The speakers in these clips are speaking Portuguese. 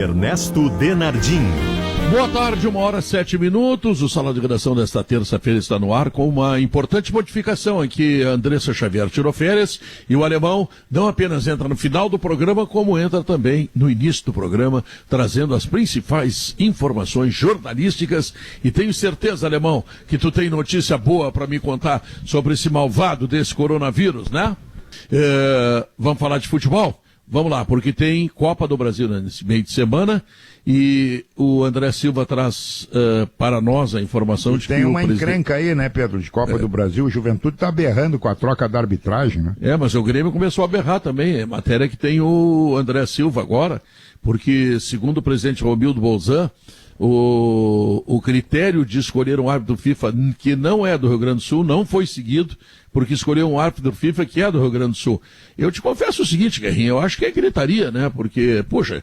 Ernesto Denardim. Boa tarde, 1h07. O Sala de Redação desta terça-feira está no ar com uma importante modificação em que a Andressa Xavier tirou férias e o Alemão não apenas entra no final do programa, como entra também no início do programa, trazendo as principais informações jornalísticas. E tenho certeza, Alemão, que tu tem notícia boa para me contar sobre esse malvado desse coronavírus, né? Vamos falar de futebol? Vamos lá, porque tem Copa do Brasil nesse meio de semana e o André Silva traz para nós a informação de que tem uma encrenca aí, né, Pedro, de Copa do Brasil. O Juventude está berrando com a troca da arbitragem, né? Mas o Grêmio começou a berrar também. É matéria que tem o André Silva agora, porque, segundo o presidente Romildo Bolzan, o critério de escolher um árbitro FIFA que não é do Rio Grande do Sul não foi seguido, porque escolheu um árbitro FIFA que é do Rio Grande do Sul. Eu te confesso o seguinte, Guerrinha, eu acho que é gritaria, né? Porque, poxa,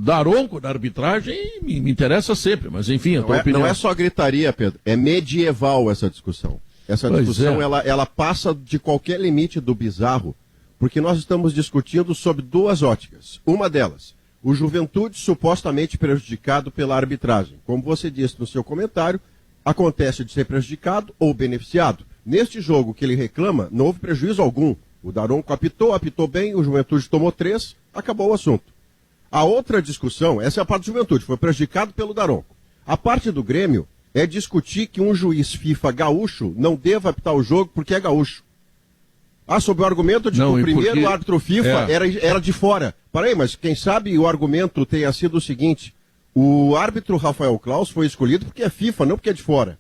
Daronco da arbitragem me interessa sempre, mas enfim, a tua opinião. Não é só gritaria, Pedro, é medieval essa discussão. Essa discussão, ela passa de qualquer limite do bizarro, porque nós estamos discutindo sobre duas óticas. Uma delas, o Juventude supostamente prejudicado pela arbitragem. Como você disse no seu comentário, acontece de ser prejudicado ou beneficiado. Neste jogo que ele reclama, não houve prejuízo algum. O Daronco apitou bem, o Juventude tomou 3, acabou o assunto. A outra discussão, essa é a parte do Juventude, foi prejudicado pelo Daronco. A parte do Grêmio é discutir que um juiz FIFA gaúcho não deva apitar o jogo porque é gaúcho. Sob o argumento de que o primeiro árbitro FIFA era de fora. Peraí, mas quem sabe o argumento tenha sido o seguinte: o árbitro Rafael Claus foi escolhido porque é FIFA, não porque é de fora.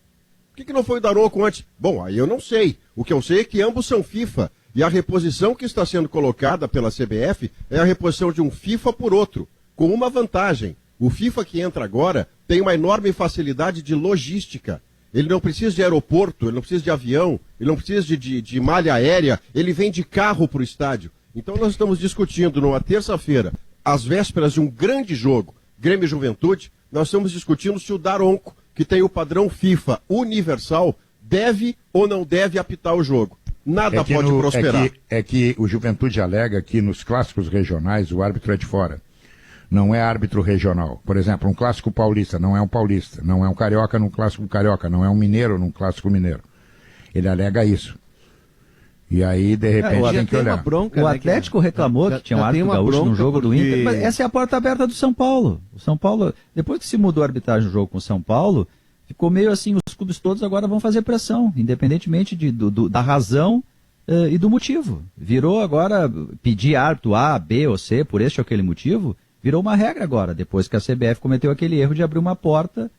Por que não foi o Daronco antes? Bom, aí eu não sei. O que eu sei é que ambos são FIFA. E a reposição que está sendo colocada pela CBF é a reposição de um FIFA por outro, com uma vantagem. O FIFA que entra agora tem uma enorme facilidade de logística. Ele não precisa de aeroporto, ele não precisa de avião, ele não precisa de malha aérea, ele vem de carro para o estádio. Então nós estamos discutindo numa terça-feira, às vésperas de um grande jogo, Grêmio e Juventude, nós estamos discutindo se o Daronco, que tem o padrão FIFA universal, deve ou não deve apitar o jogo. Nada pode prosperar. É que o Juventude alega que nos clássicos regionais o árbitro é de fora. Não é árbitro regional. Por exemplo, um clássico paulista não é um paulista, não é um carioca num clássico carioca, não é um mineiro num clássico mineiro. Ele alega isso. E aí, de repente, tem que olhar. Bronca, o Atlético reclamou que tinha um árbitro gaúcho no jogo do Inter, mas essa é a porta aberta do São Paulo. O São Paulo, depois que se mudou a arbitragem no jogo com o São Paulo, ficou meio assim, os clubes todos agora vão fazer pressão, independentemente da razão e do motivo. Virou agora, pedir árbitro A, B ou C por este ou aquele motivo, virou uma regra agora, depois que a CBF cometeu aquele erro de abrir uma porta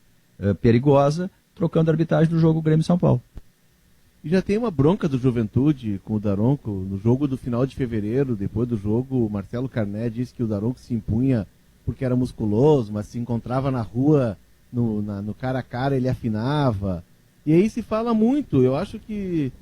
perigosa, trocando a arbitragem do jogo Grêmio-São Paulo. E já tem uma bronca do Juventude com o Daronco no jogo do final de fevereiro. Depois do jogo, o Marcelo Carné disse que o Daronco se impunha porque era musculoso, mas se encontrava na rua, no cara a cara, ele afinava. E aí se fala muito. Eu acho que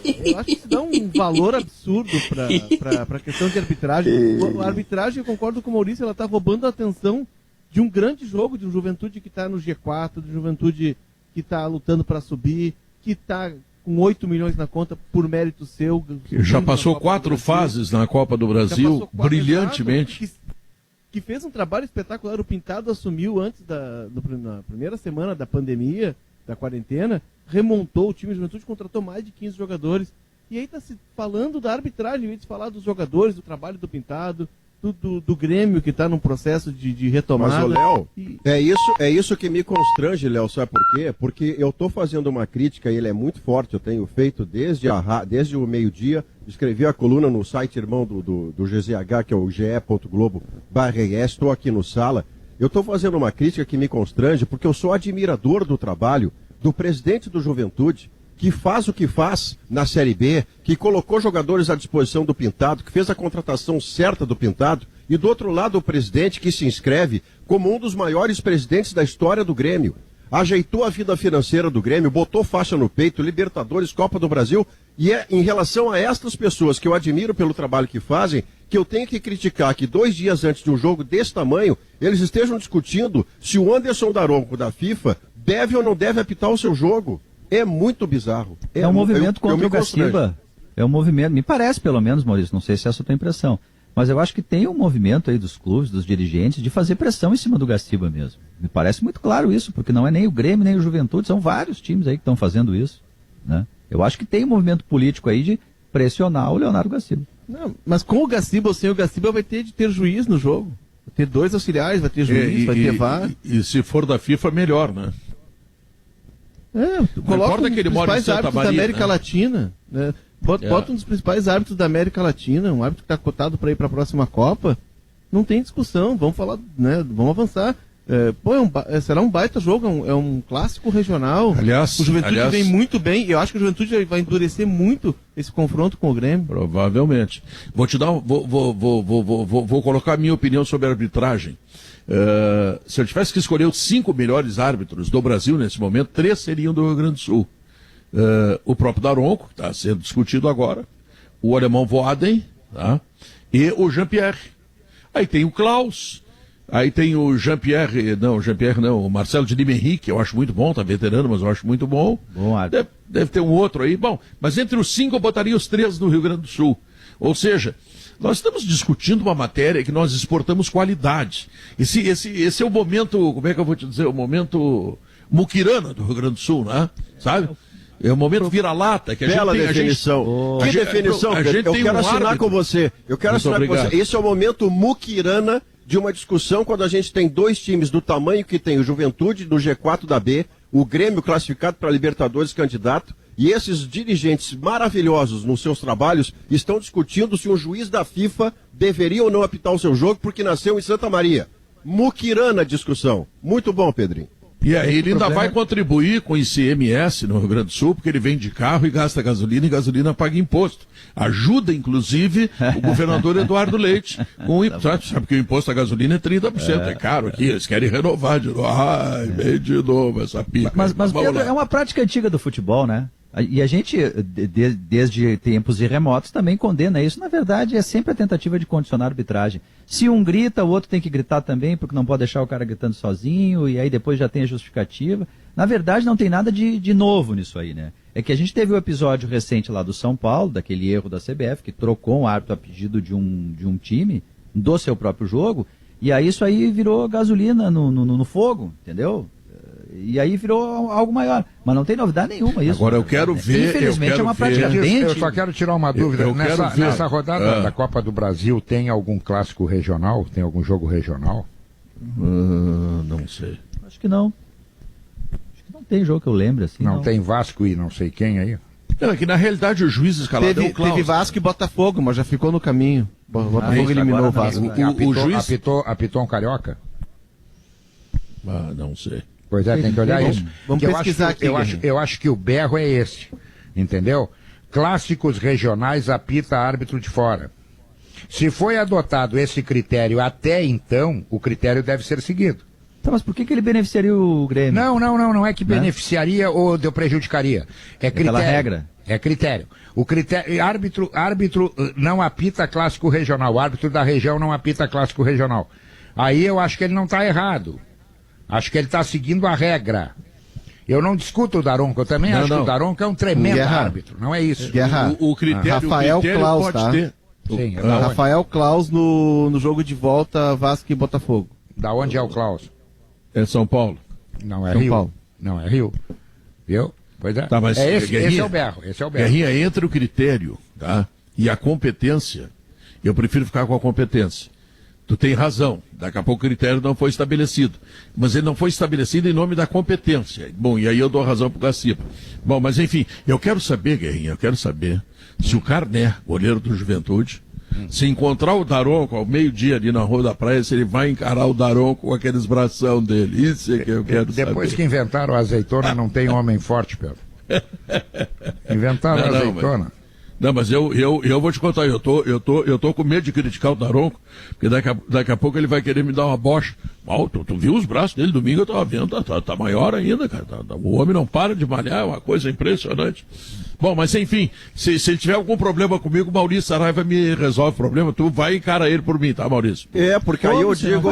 se dá um valor absurdo para a questão de arbitragem. A arbitragem, eu concordo com o Maurício, ela está roubando a atenção de um grande jogo, de um Juventude que está no G4, de um Juventude que está lutando para subir, que está com 8 milhões na conta por mérito seu. Já passou 4 fases na Copa do Brasil, brilhantemente. Que fez um trabalho espetacular. O Pintado assumiu antes na primeira semana da pandemia, da quarentena, remontou o time de Juventude, contratou mais de 15 jogadores. E aí está se falando da arbitragem, em vez de falar dos jogadores, do trabalho do Pintado, do Grêmio, que está num processo de retomada. Mas, Léo, é isso que me constrange, Léo, sabe por quê? Porque eu estou fazendo uma crítica, e ele é muito forte, eu tenho feito desde o meio-dia, escrevi a coluna no site irmão do GZH, que é o ge.globo/es, estou aqui no Sala. Eu estou fazendo uma crítica que me constrange, porque eu sou admirador do trabalho do presidente do Juventude, que faz o que faz na Série B, que colocou jogadores à disposição do Pintado, que fez a contratação certa do Pintado, e do outro lado o presidente que se inscreve como um dos maiores presidentes da história do Grêmio. Ajeitou a vida financeira do Grêmio, botou faixa no peito, Libertadores, Copa do Brasil, e é em relação a estas pessoas que eu admiro pelo trabalho que fazem, que eu tenho que criticar que 2 dias antes de um jogo desse tamanho, eles estejam discutindo se o Anderson Daronco da FIFA deve ou não deve apitar o seu jogo. É muito bizarro. É um movimento contra o Gaciba. É um movimento, me parece pelo menos, Maurício, não sei se é essa a tua impressão, Mas eu acho que tem um movimento aí dos clubes, dos dirigentes, de fazer pressão em cima do Gaciba mesmo. Me parece muito claro isso, porque não é nem o Grêmio, nem o Juventude, são vários times aí que estão fazendo isso, né? Eu acho que tem um movimento político aí de pressionar o Leonardo Gaciba. Não, mas com o Gaciba ou sem o Gaciba vai ter de ter juiz no jogo. Vai ter 2 auxiliares, vai ter juiz, vai ter VAR. E se for da FIFA, melhor, né? Coloca um dos que ele mora em principais Santa árbitros Maria, da América né? Latina, né? Bota um dos principais árbitros da América Latina, um árbitro que está cotado para ir para a próxima Copa. Não tem discussão, vamos falar, né? Vamos avançar. Será um baita jogo, é um clássico regional. Aliás, o Juventude vem muito bem, eu acho que o Juventude vai endurecer muito esse confronto com o Grêmio. Provavelmente. Vou te dar, vou colocar a minha opinião sobre a arbitragem. Se eu tivesse que escolher os 5 melhores árbitros do Brasil nesse momento, 3 seriam do Rio Grande do Sul. O próprio Daronco, que está sendo discutido agora, o alemão Voaden, tá? E o Jean-Pierre. Aí tem o Klaus, aí tem o o Marcelo de Lima Henrique, eu acho muito bom, tá veterano, mas eu acho muito bom. Deve ter um outro aí. Bom, mas entre os 5 eu botaria os 3 do Rio Grande do Sul. Ou seja, nós estamos discutindo uma matéria que nós exportamos qualidade. Esse é o momento, como é que eu vou te dizer, o momento muquirana do Rio Grande do Sul, né? Sabe? É o momento vira-lata que a Bela gente tem. definição. Que definição, Pedro? Eu quero assinar com você. Esse é o momento muquirana de uma discussão quando a gente tem 2 times do tamanho que tem o Juventude no G4 da B, o Grêmio classificado para Libertadores candidato, e esses dirigentes maravilhosos nos seus trabalhos estão discutindo se um juiz da FIFA deveria ou não apitar o seu jogo porque nasceu em Santa Maria. Muquirana a discussão. Muito bom, Pedrinho. E aí ele ainda vai contribuir com o ICMS no Rio Grande do Sul, porque ele vem de carro e gasta gasolina, e gasolina paga imposto. Ajuda, inclusive, o governador Eduardo Leite. Sabe que o imposto à gasolina é 30%, é caro aqui, eles querem renovar de novo. Ai, vem de novo essa pica. Mas Pedro, é uma prática antiga do futebol, né? E a gente, desde tempos remotos, também condena isso. Na verdade, é sempre a tentativa de condicionar a arbitragem. Se um grita, o outro tem que gritar também, porque não pode deixar o cara gritando sozinho, e aí depois já tem a justificativa. Na verdade, não tem nada de novo nisso aí, né? É que a gente teve o episódio recente lá do São Paulo, daquele erro da CBF, que trocou um árbitro a pedido de um time, do seu próprio jogo, e aí isso aí virou gasolina no fogo, entendeu? E aí virou algo maior. Mas não tem novidade nenhuma isso. Agora eu quero ver... Infelizmente é uma prática bem... Eu só quero tirar uma dúvida. Nessa rodada da Copa do Brasil, tem algum clássico regional? Tem algum jogo regional? Não sei. Acho que não. Acho que não tem jogo que eu lembre assim. Não tem Vasco e não sei quem aí? Não, é que na realidade o juiz escalado é o Klaus. Teve Vasco e Botafogo, mas já ficou no caminho. Botafogo eliminou o Vasco. O juiz... Apitou um carioca? Não sei. Pois é, tem que olhar isso. Vamos pesquisar aqui. Eu acho que o berro é esse, entendeu? Clássicos regionais apita árbitro de fora. Se foi adotado esse critério até então, o critério deve ser seguido. Tá, mas por que ele beneficiaria o Grêmio? Não é que beneficiaria ou prejudicaria. É critério. Aquela regra. É critério. O critério, árbitro não apita clássico regional, o árbitro da região não apita clássico regional. Aí eu acho que ele não está errado. Acho que ele está seguindo a regra. Eu não discuto o Daronco, eu também acho que o Daronco é um tremendo árbitro, não é isso. O critério, Rafael Klaus, pode tá? ter. Sim, Rafael Klaus no jogo de volta Vasco e Botafogo. Da onde é o Klaus? É São Paulo. Não é São Rio. Paulo. Não é Rio. Viu? Pois é. Tá, mas esse é o berro. Guerrinha, entre o critério, tá? E a competência, eu prefiro ficar com a competência. Tu tem razão, daqui a pouco o critério não foi estabelecido. Mas ele não foi estabelecido em nome da competência. Bom, e aí eu dou razão pro Gaciba. Bom, mas enfim, eu quero saber, Guerrinha, se o Carné, goleiro do Juventude, se encontrar o Daronco ao meio-dia ali na Rua da Praia, se ele vai encarar o Daronco com aqueles bração dele. Isso é que eu quero saber. Depois que inventaram a azeitona, não tem homem forte, Pedro. Inventaram a azeitona. Não, mas eu vou te contar, eu tô com medo de criticar o Daronco, porque daqui a pouco ele vai querer me dar uma bocha. Tu viu os braços dele domingo, eu tava vendo, tá maior ainda, cara. O homem não para de malhar, é uma coisa impressionante. Bom, mas enfim, se ele tiver algum problema comigo, o Maurício Saraiva me resolve o problema, tu vai encarar ele por mim, tá, Maurício? Porque aí eu digo,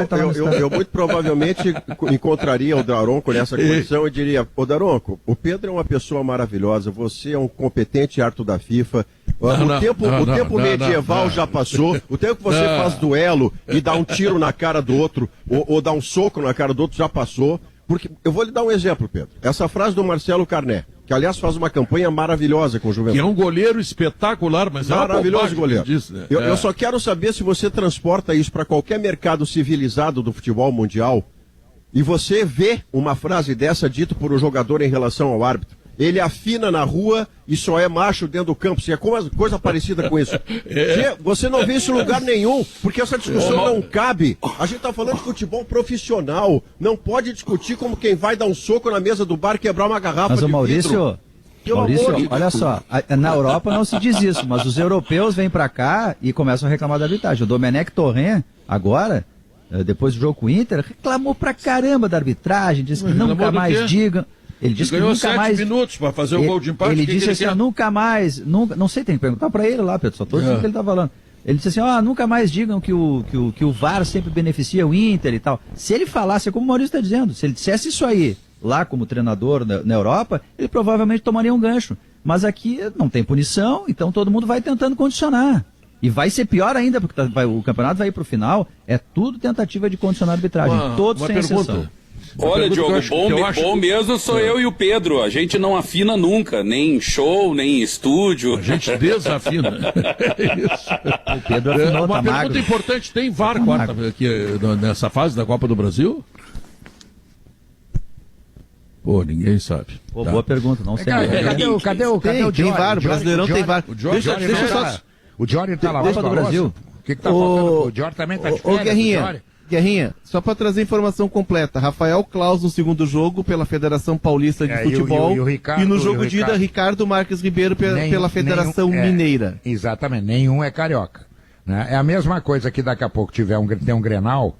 eu muito provavelmente encontraria o Daronco nessa condição e diria, Daronco, o Pedro é uma pessoa maravilhosa, você é um competente árbitro da FIFA, O tempo medieval já passou. O tempo que você faz duelo e dá um tiro na cara do outro, ou dá um soco na cara do outro, já passou. Porque eu vou lhe dar um exemplo, Pedro. Essa frase do Marcelo Carné, que aliás faz uma campanha maravilhosa com o Juventude. Que é um goleiro espetacular, mas maravilhoso goleiro. Disso, né? Eu só quero saber se você transporta isso para qualquer mercado civilizado do futebol mundial e você vê uma frase dessa dita por um jogador em relação ao árbitro. Ele afina na rua e só é macho dentro do campo. Se é coisa parecida com isso. Você não vê isso em lugar nenhum, porque essa discussão não cabe. A gente está falando de futebol profissional. Não pode discutir como quem vai dar um soco na mesa do bar e quebrar uma garrafa de vidro. Maurício, olha só, na Europa não se diz isso, mas os europeus vêm pra cá e começam a reclamar da arbitragem. O Domenech Torrent, agora, depois do jogo com o Inter, reclamou pra caramba da arbitragem, disse que nunca mais digam. Ele disse que nunca mais. 7 minutos para fazer o gol de empate. Ele disse assim, nunca mais, não sei, tem que perguntar para ele lá, Pedro, só tô dizendo o que ele tá falando. Ele disse assim, nunca mais digam que o VAR sempre beneficia o Inter e tal. Se ele falasse, como o Maurício está dizendo, se ele dissesse isso aí, lá como treinador na Europa, ele provavelmente tomaria um gancho. Mas aqui não tem punição, então todo mundo vai tentando condicionar. E vai ser pior ainda, porque o campeonato vai ir pro final, é tudo tentativa de condicionar a arbitragem, todos sem exceção. Olha, Diogo, bom mesmo sou eu e o Pedro. A gente não afina nunca, nem em show, nem em estúdio. A gente desafina. Isso. O Pedro afinou, uma pergunta magro. Importante, tem VAR aqui, nessa fase da Copa do Brasil? Pô, ninguém sabe. Pô, boa pergunta, não sei. Cadê o Jorge? Tem VAR, o Brasileirão tem VAR. O Jorge tá lá Copa do Brasil. O que tá faltando? O Jorge também tá de férias, Guerrinha, só para trazer informação completa, Rafael Claus no segundo jogo pela Federação Paulista de Futebol e no jogo de ida, Ricardo Marques Ribeiro pela Federação Mineira. Exatamente, nenhum é carioca. Né? É a mesma coisa que daqui a pouco tem um Grenal,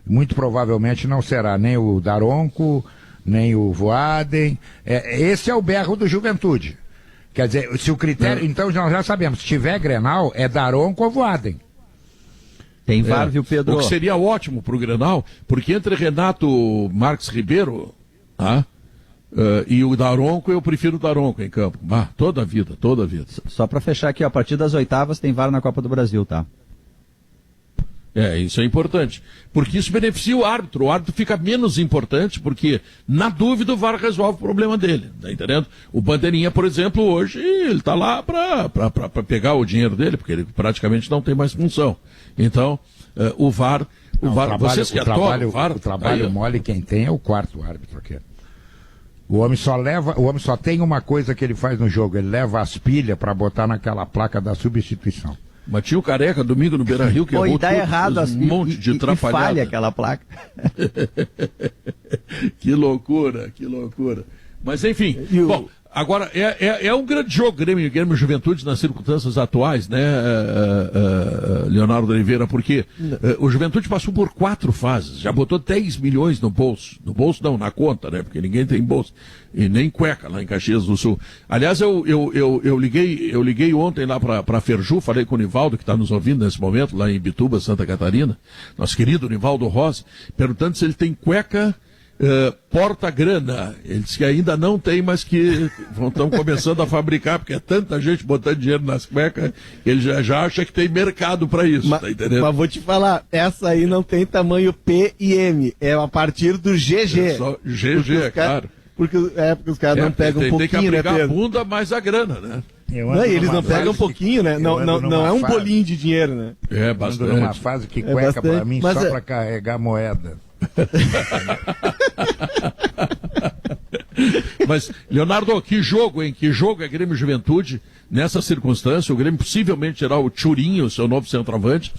muito provavelmente não será nem o Daronco, nem o Voaden. Esse é o berro do Juventude. Quer dizer, se o critério... Então nós já sabemos, se tiver Grenal, é Daronco ou Voaden. Tem VAR, viu, Pedro? O que seria ótimo pro Grenal, porque entre Renato Marques Ribeiro e o Daronco, eu prefiro o Daronco em campo. Toda a vida. Só para fechar aqui, a partir das oitavas tem VAR na Copa do Brasil, tá? Isso é importante, porque isso beneficia o árbitro fica menos importante, porque na dúvida o VAR resolve o problema dele, tá entendendo? O Bandeirinha, por exemplo, hoje ele tá lá para pegar o dinheiro dele, porque ele praticamente não tem mais função. Então, o VAR, vocês que adoram o VAR... O trabalho mole quem tem é o quarto árbitro aqui. O homem só tem uma coisa que ele faz no jogo, ele leva as pilhas para botar naquela placa da substituição. Mas tinha o Careca domingo no Beira-Rio que errou dá errado um monte de atrapalhada. Falha aquela placa. Que loucura. Mas enfim, bom, agora é um grande jogo, Grêmio Juventude nas circunstâncias atuais, né, Leonardo Oliveira, porque o Juventude passou por 4 fases, já botou 10 milhões no bolso não, na conta, né, porque ninguém tem bolso, e nem cueca lá em Caxias do Sul. Aliás, eu liguei ontem lá para Ferju, falei com o Nivaldo, que está nos ouvindo nesse momento, lá em Ibituba, Santa Catarina, nosso querido Nivaldo Rossi, perguntando se ele tem cueca porta-grana. Ele disse que ainda não tem, mas que estão começando a fabricar, porque é tanta gente botando dinheiro nas cuecas, ele já acha que tem mercado para isso, tá entendendo? Mas vou te falar, essa aí não tem tamanho P e M, é a partir do GG. É só GG, claro. Porque os caras não pegam um pouquinho, tem que abrigar, né, a bunda mais a grana, né? Eles não pegam um pouquinho, né? Não é um bolinho de dinheiro, né? É bastante. Numa fase que cueca para mim só para carregar moeda. Mas, Leonardo, que jogo, hein? Que jogo é Grêmio Juventude nessa circunstância? O Grêmio possivelmente terá o Churinho, seu novo centroavante.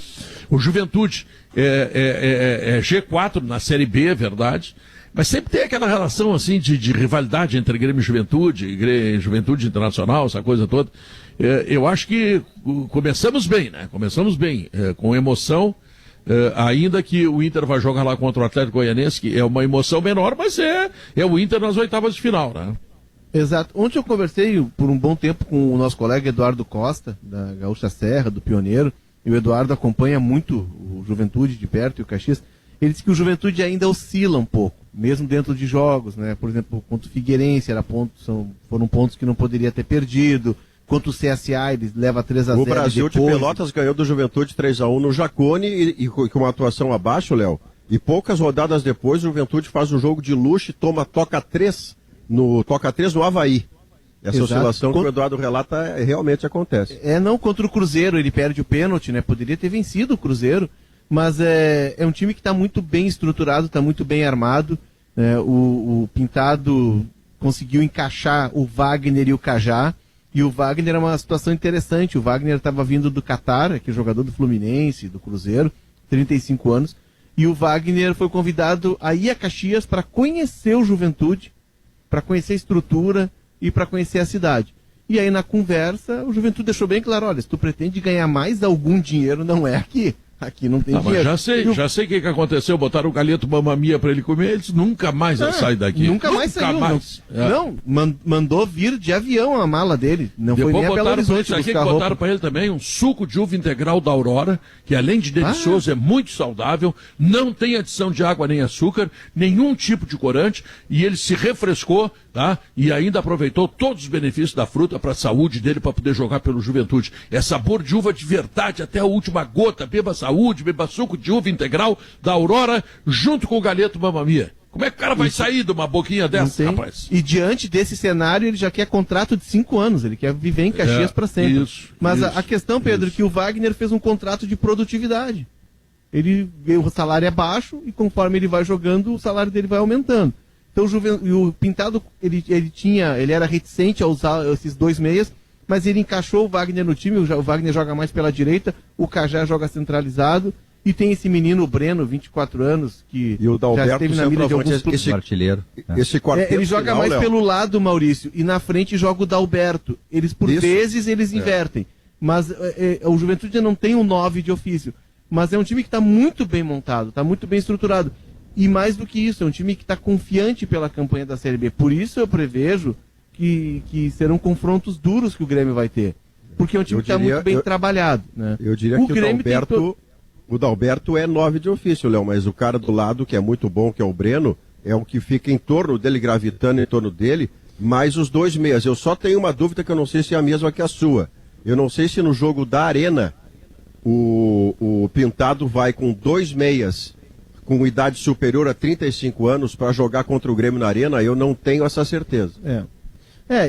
O Juventude é G4 na Série B, é verdade. Mas sempre tem aquela relação assim de rivalidade entre Grêmio e Juventude Internacional, essa coisa toda. Eu acho que começamos bem, né? Com emoção. Ainda que o Inter vai jogar lá contra o Atlético Goianiense, que é uma emoção menor, mas é o Inter nas oitavas de final, né? Exato. Ontem eu conversei por um bom tempo com o nosso colega Eduardo Costa, da Gaúcha Serra, do Pioneiro, e o Eduardo acompanha muito o Juventude de perto e o Caxias. Ele disse que o Juventude ainda oscila um pouco, mesmo dentro de jogos, né? Por exemplo, contra o Figueirense foram pontos que não poderia ter perdido. Contra o CSA, ele leva 3-0. O Brasil de Pelotas ganhou do Juventude 3-1 no Jacone e com uma atuação abaixo, Léo. E poucas rodadas depois, o Juventude faz um jogo de luxo e toma toca 3 no Avaí. Essa Exato. Oscilação que o Eduardo relata realmente acontece. Não contra o Cruzeiro, ele perde o pênalti, né? Poderia ter vencido o Cruzeiro, mas é um time que está muito bem estruturado, está muito bem armado. O Pintado conseguiu encaixar o Wagner e o Cajá. E o Wagner é uma situação interessante. O Wagner estava vindo do Catar, que é jogador do Fluminense, do Cruzeiro, 35 anos. E o Wagner foi convidado a ir a Caxias para conhecer o Juventude, para conhecer a estrutura e para conhecer a cidade. E aí na conversa, o Juventude deixou bem claro, olha, se tu pretende ganhar mais algum dinheiro, não é aqui. Aqui não tem dinheiro. Mas já sei o que aconteceu. Botaram o galeto mamamia para ele comer, eles nunca mais sai daqui. Nunca mais saiu. Não, mandou vir de avião a mala dele. Não Depois foi nem a Belo Horizonte aqui, botaram para ele também um suco de uva integral da Aurora, que além de delicioso, é muito saudável, não tem adição de água nem açúcar, nenhum tipo de corante, e ele se refrescou, tá? E ainda aproveitou todos os benefícios da fruta para a saúde dele, para poder jogar pelo Juventude. É sabor de uva de verdade até a última gota. Beba saúde, beba suco de uva integral da Aurora, junto com o galeto mamamia. Como é que o cara vai sair de uma boquinha dessa, rapaz? E diante desse cenário, ele já quer contrato de 5 anos, ele quer viver em Caxias para sempre. Mas a questão, Pedro, é que o Wagner fez um contrato de produtividade. O salário é baixo e conforme ele vai jogando, o salário dele vai aumentando. Então o Pintado, ele era reticente a usar esses 2 meias, mas ele encaixou o Wagner no time. O Wagner joga mais pela direita, o Cajá joga centralizado, e tem esse menino, o Breno, 24 anos, que e o já esteve na mira de alguns clubes. Artilheiro. Ele joga mais pelo lado, Maurício, e na frente joga o Dalberto. Eles, por vezes, eles invertem. Mas o Juventude não tem um 9 de ofício. Mas é um time que está muito bem montado, está muito bem estruturado. E mais do que isso, é um time que está confiante pela campanha da Série B. Por isso eu prevejo que serão confrontos duros que o Grêmio vai ter. Porque é um time que está muito bem trabalhado. Né? Eu diria que o Dalberto é 9 de ofício, Léo, mas o cara do lado, que é muito bom, que é o Breno, é o que fica em torno dele, gravitando em torno dele, mais os 2 meias. Eu só tenho uma dúvida que eu não sei se é a mesma que a sua. Eu não sei se no jogo da Arena o Pintado vai com 2 meias com idade superior a 35 anos para jogar contra o Grêmio na Arena. Eu não tenho essa certeza.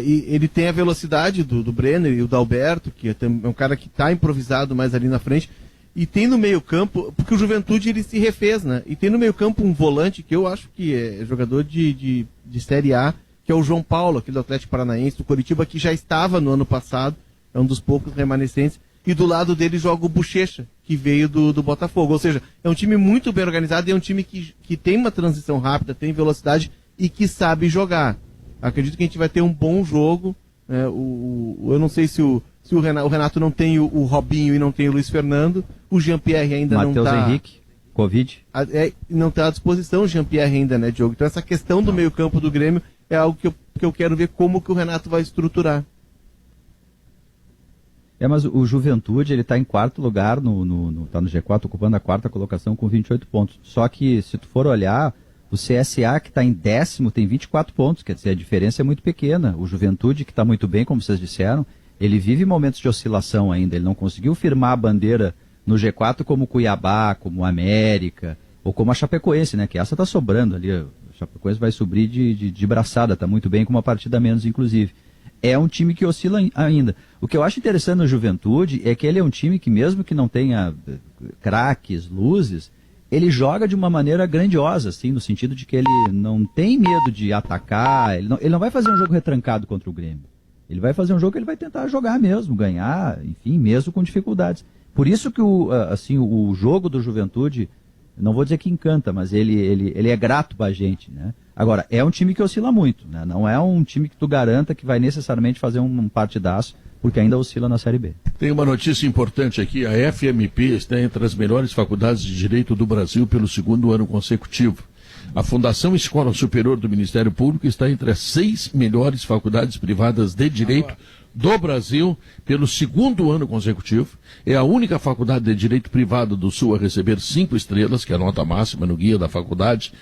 E ele tem a velocidade do Brenner e o Dalberto, que é um cara que está improvisado mais ali na frente. E tem no meio-campo, porque o Juventude ele se refez, né? E tem no meio-campo um volante que eu acho que é jogador de Série A, que é o João Paulo, aquele do Atlético Paranaense, do Coritiba, que já estava no ano passado, é um dos poucos remanescentes. E do lado dele joga o Bochecha, que veio do Botafogo. Ou seja, é um time muito bem organizado e é um time que tem uma transição rápida, tem velocidade e que sabe jogar. Acredito que a gente vai ter um bom jogo. Né? Eu não sei se o Renato não tem o Robinho e não tem o Luiz Fernando. O Jean-Pierre ainda não está... Matheus Henrique, Covid. Não está à disposição o Jean-Pierre ainda, né, Diogo? Então essa questão do meio-campo do Grêmio é algo que eu quero ver como que o Renato vai estruturar. Mas o Juventude, ele está em 4º lugar, tá no G4, ocupando a 4ª colocação com 28 pontos. Só que, se tu for olhar, o CSA, que está em 10º, tem 24 pontos. Quer dizer, a diferença é muito pequena. O Juventude, que está muito bem, como vocês disseram, ele vive momentos de oscilação ainda. Ele não conseguiu firmar a bandeira no G4 como o Cuiabá, como o América, ou como a Chapecoense, né? Que essa está sobrando ali. A Chapecoense vai subir de braçada, está muito bem, com uma partida a menos, inclusive. É um time que oscila ainda. O que eu acho interessante no Juventude é que ele é um time que, mesmo que não tenha craques, luzes, ele joga de uma maneira grandiosa, assim, no sentido de que ele não tem medo de atacar, ele não vai fazer um jogo retrancado contra o Grêmio. Ele vai fazer um jogo que ele vai tentar jogar mesmo, ganhar, enfim, mesmo com dificuldades. Por isso que o jogo do Juventude, não vou dizer que encanta, mas ele é grato pra gente, né? Agora, é um time que oscila muito, né? Não é um time que tu garanta que vai necessariamente fazer um partidaço, porque ainda oscila na Série B. Tem uma notícia importante aqui, a FMP está entre as melhores faculdades de Direito do Brasil pelo 2º ano consecutivo. A Fundação Escola Superior do Ministério Público está entre as 6 melhores faculdades privadas de Direito do Brasil pelo 2º ano consecutivo. É a única faculdade de Direito privada do Sul a receber 5 estrelas, que é a nota máxima no guia da faculdade.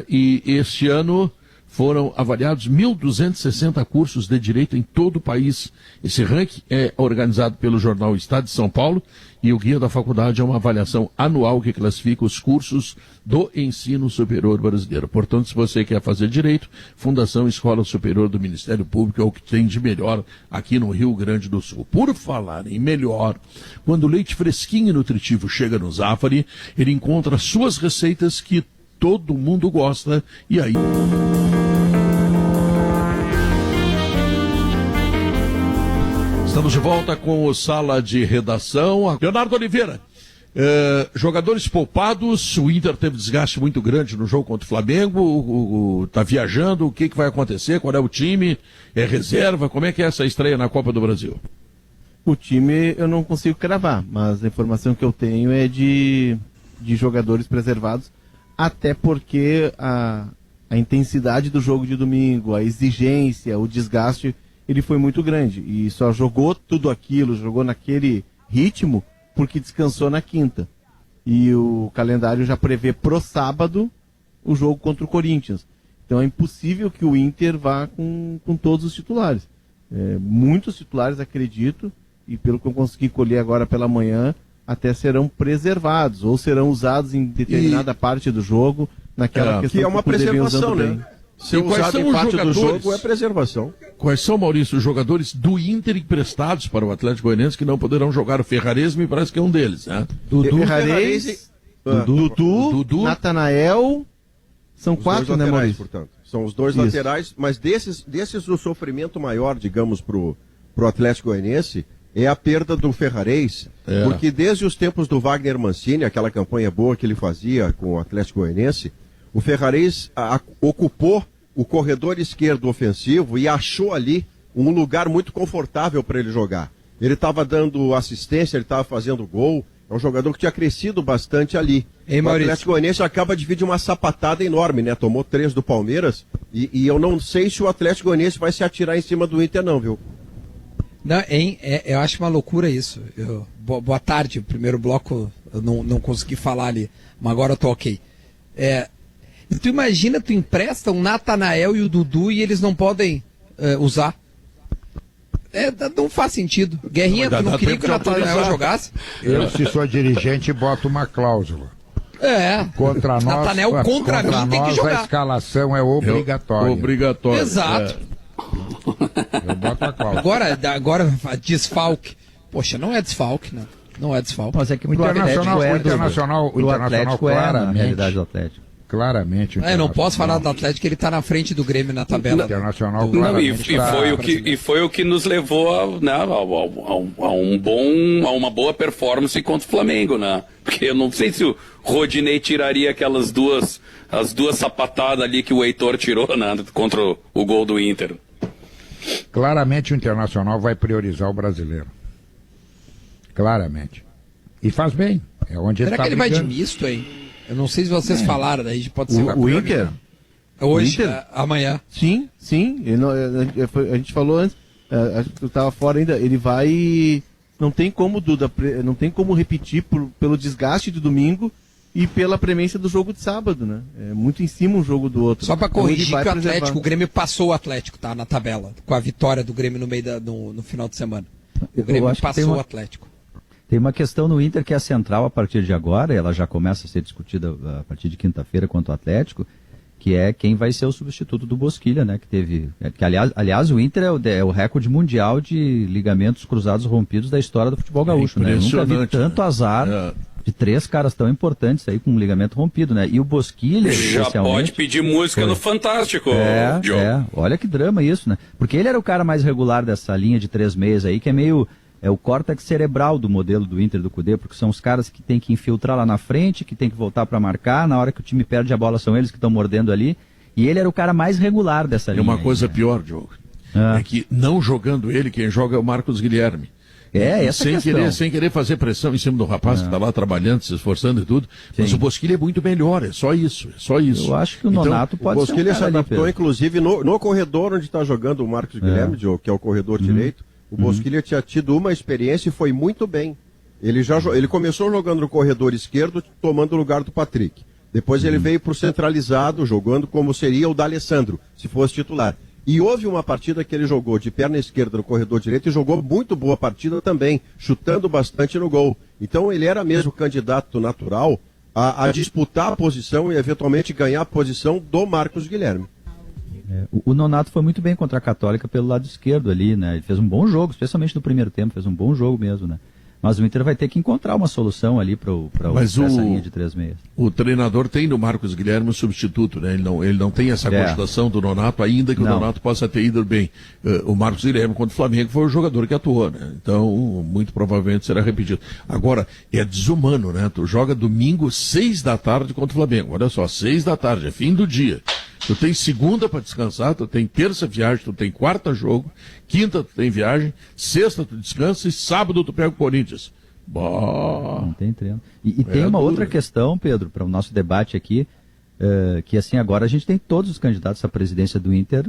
E este ano foram avaliados 1.260 cursos de direito em todo o país. Esse ranking é organizado pelo jornal Estado de São Paulo e o Guia da Faculdade é uma avaliação anual que classifica os cursos do ensino superior brasileiro. Portanto, se você quer fazer direito, Fundação Escola Superior do Ministério Público é o que tem de melhor aqui no Rio Grande do Sul. Por falar em melhor, quando o leite fresquinho e nutritivo chega no Zafari, ele encontra suas receitas que todo mundo gosta e aí... Estamos de volta com o Sala de Redação. Leonardo Oliveira, jogadores poupados, o Inter teve desgaste muito grande no jogo contra o Flamengo, está viajando, o que vai acontecer, qual é o time, é reserva, como é que é essa estreia na Copa do Brasil? O time eu não consigo cravar, mas a informação que eu tenho é de jogadores preservados, até porque a intensidade do jogo de domingo, a exigência, o desgaste, ele foi muito grande e só jogou tudo aquilo, jogou naquele ritmo porque descansou na quinta. E o calendário já prevê pro sábado o jogo contra o Corinthians. Então é impossível que o Inter vá com todos os titulares. Muitos titulares, acredito, e pelo que eu consegui colher agora pela manhã, até serão preservados ou serão usados em determinada parte do jogo, naquela questão que é uma preservação, né? Se usado em parte do jogo é preservação. Quais são, Maurício, os jogadores do Inter emprestados para o Atlético Goianiense que não poderão jogar? O Ferrares me parece que é um deles, né? Dudu, Natanael, são os 4, né, Maurício? Portanto. São os dois laterais, mas desses o sofrimento maior, digamos, pro Atlético Goianiense é a perda do Ferrares, porque desde os tempos do Wagner Mancini, aquela campanha boa que ele fazia com o Atlético Goianiense, o Ferrares ocupou o corredor esquerdo ofensivo e achou ali um lugar muito confortável para ele jogar. Ele estava dando assistência, ele estava fazendo gol, é um jogador que tinha crescido bastante ali. O Atlético Goianiense acaba de vir de uma sapatada enorme, né? Tomou 3 do Palmeiras e eu não sei se o Atlético Goianiense vai se atirar em cima do Inter não, viu? Não, eu acho uma loucura isso. Boa tarde, o primeiro bloco eu não consegui falar ali, mas agora eu tô ok. Tu imagina, tu empresta o Natanael e o Dudu e eles não podem usar. Não faz sentido. Guerrinha, tu não queria que o Natanael jogasse? Eu, se sou dirigente, boto uma cláusula. Contra nós, Natanael contra mim tem que jogar. A escalação é obrigatória. Obrigatória. Exato. Eu boto a cláusula. Agora desfalque. Poxa, não é desfalque, não. Não é desfalque. Mas é que o Internacional Atlético claramente, na realidade do Atlético. Claramente. Eu não posso falar do Atlético, ele está na frente do Grêmio na tabela. Internacional foi o que nos levou a uma boa performance contra o Flamengo, né? Porque eu não sei se o Rodinei tiraria as duas sapatadas ali que o Heitor tirou, né, contra o gol do Inter. Claramente o Internacional vai priorizar o brasileiro. Claramente. E faz bem. É onde Será que ele vai de misto, hein? Eu não sei se vocês falaram, daí pode ser o Inter? Hoje, amanhã. Sim. A gente falou antes, eu estava fora ainda, ele vai... Não tem como, Duda, não tem como repetir pelo desgaste de domingo e pela premência do jogo de sábado, né? É muito em cima um jogo do outro. Só para corrigir que o Grêmio passou o Atlético, tá? Na tabela, com a vitória do Grêmio no final de semana. O Grêmio passou o Atlético. Tem uma questão no Inter que é central a partir de agora, ela já começa a ser discutida a partir de quinta-feira contra o Atlético, que é quem vai ser o substituto do Bosquilha, né? Que aliás o Inter é o recorde mundial de ligamentos cruzados rompidos da história do futebol gaúcho, né? Eu nunca vi tanto azar de 3 caras tão importantes aí com um ligamento rompido, né? E o Bosquilha, já pode pedir música no Fantástico, olha que drama isso, né? Porque ele era o cara mais regular dessa linha de 3 meses aí, que é meio... É o córtex cerebral do modelo do Inter, do Cudê, porque são os caras que tem que infiltrar lá na frente, que tem que voltar para marcar, na hora que o time perde a bola são eles que estão mordendo ali, e ele era o cara mais regular dessa linha. E uma coisa pior, Diogo, é que não jogando ele, quem joga é o Marcos Guilherme. Essa questão. Sem querer fazer pressão em cima do rapaz que está lá trabalhando, se esforçando e tudo, mas o Bosquilha é muito melhor, é só isso. Eu acho que o Nonato pode ser um cara. O Bosquilha se adaptou, inclusive, no corredor onde está jogando o Marcos Guilherme, Diogo, que é o corredor direito. O Bosquilha tinha tido uma experiência e foi muito bem. Ele começou jogando no corredor esquerdo, tomando o lugar do Patrick. Depois ele veio para o centralizado, jogando como seria o D'Alessandro, se fosse titular. E houve uma partida que ele jogou de perna esquerda no corredor direito e jogou muito boa partida também, chutando bastante no gol. Então ele era mesmo candidato natural a disputar a posição e eventualmente ganhar a posição do Marcos Guilherme. O Nonato foi muito bem contra a Católica pelo lado esquerdo ali, né? Ele fez um bom jogo, especialmente no primeiro tempo, fez um bom jogo mesmo, né? Mas o Inter vai ter que encontrar uma solução ali para essa linha de 3 meias. O treinador tem no Marcos Guilherme um substituto, né? Ele não tem essa continuação do Nonato, ainda que o Nonato possa ter ido bem. O Marcos Guilherme contra o Flamengo foi o jogador que atuou, né? Então, muito provavelmente será repetido. Agora, é desumano, né? Tu joga domingo, 6 da tarde contra o Flamengo. Olha só, 6 da tarde, é fim do dia. Tu tem segunda para descansar, tu tem terça viagem, tu tem quarta jogo, quinta tu tem viagem, sexta tu descansa e sábado tu pega o Corinthians. Não tem treino. E tem uma outra questão, Pedro, para o nosso debate aqui, que assim, agora a gente tem todos os candidatos à presidência do Inter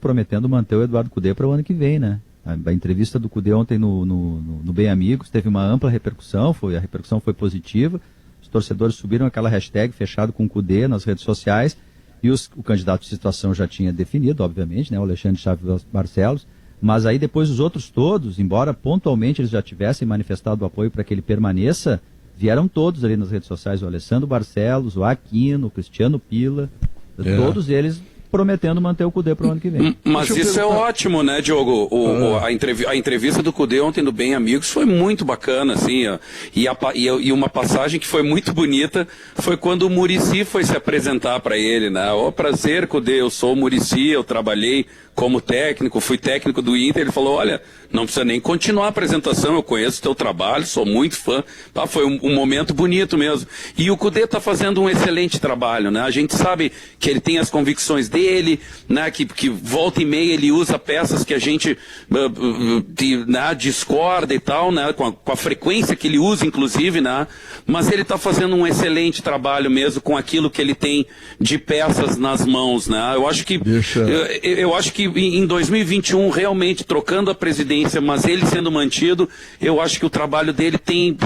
prometendo manter o Eduardo Cudê para o ano que vem, né? A entrevista do Cudê ontem no Bem Amigos teve uma ampla repercussão, a repercussão foi positiva, os torcedores subiram aquela hashtag fechado com o Cudê nas redes sociais, e o candidato de situação já tinha definido, obviamente, né, o Alexandre Chaves Barcelos, mas aí depois os outros todos, embora pontualmente eles já tivessem manifestado o apoio para que ele permaneça, vieram todos ali nas redes sociais, o Alessandro Barcelos, o Aquino, o Cristiano Pila, todos eles prometendo manter o Cudê para o ano que vem. Mas isso é ótimo, né, Diogo? A entrevista do Cudê ontem no Bem Amigos foi muito bacana, assim, ó. E uma passagem que foi muito bonita foi quando o Muricy foi se apresentar para ele, né? Prazer, Cudê, eu sou o Muricy, eu trabalhei como técnico, fui técnico do Inter. Ele falou, olha, não precisa nem continuar a apresentação, eu conheço o teu trabalho, sou muito fã. Foi um momento bonito mesmo. E o Cudê está fazendo um excelente trabalho, né? A gente sabe que ele tem as convicções dele, né? Que volta e meia ele usa peças que a gente discorda e tal, né? Com a frequência que ele usa, inclusive, né? Mas ele está fazendo um excelente trabalho mesmo com aquilo que ele tem de peças nas mãos, né? Eu acho que eu acho que em 2021, realmente, trocando a presidência, mas ele sendo mantido, eu acho que o trabalho dele tem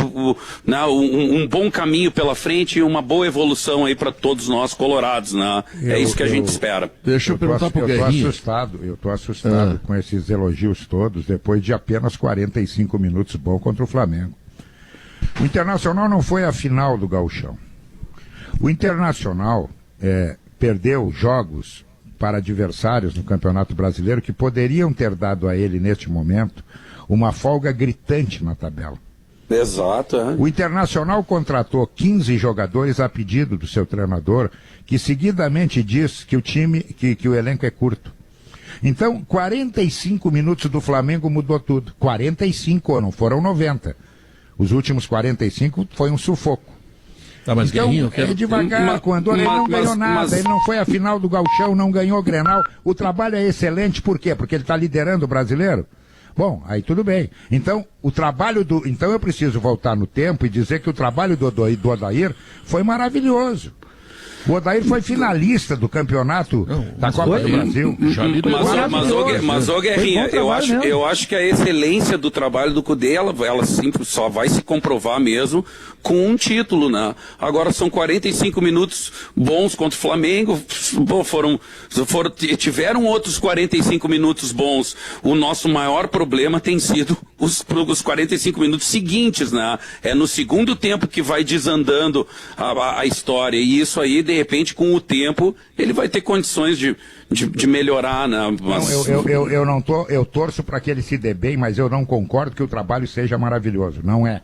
um bom caminho pela frente e uma boa evolução aí para todos nós colorados, né? É isso que a gente espera. Deixa eu perguntar pro Guerrinha. Eu tô assustado com esses elogios todos, depois de apenas 45 minutos bom contra o Flamengo. O Internacional não foi a final do Gauchão. O Internacional perdeu jogos para adversários no Campeonato Brasileiro que poderiam ter dado a ele, neste momento, uma folga gritante na tabela. Exato. O Internacional contratou 15 jogadores a pedido do seu treinador, que seguidamente diz que o elenco é curto. Então, 45 minutos do Flamengo mudou tudo. 45, não foram 90. Os últimos 45 foi um sufoco. Tá, mas então, é devagar, quando ele não ganhou nada, ele não foi a final do Gauchão, não ganhou o Grenal. O trabalho é excelente, por quê? Porque ele está liderando o brasileiro? Bom, aí tudo bem. Então, então eu preciso voltar no tempo e dizer que o trabalho do Odair foi maravilhoso. O Odair foi finalista do campeonato da Copa do Brasil. Mas, Guerrinha, eu acho que a excelência do trabalho do Cudê, ela sempre só vai se comprovar mesmo com um título, né? Agora são 45 minutos bons contra o Flamengo, tiveram outros 45 minutos bons. O nosso maior problema tem sido os 45 minutos seguintes, né? É no segundo tempo que vai desandando a história, e isso aí, de repente, com o tempo, ele vai ter condições de melhorar, né? Mas... Eu torço para que ele se dê bem, mas eu não concordo que o trabalho seja maravilhoso. Não é.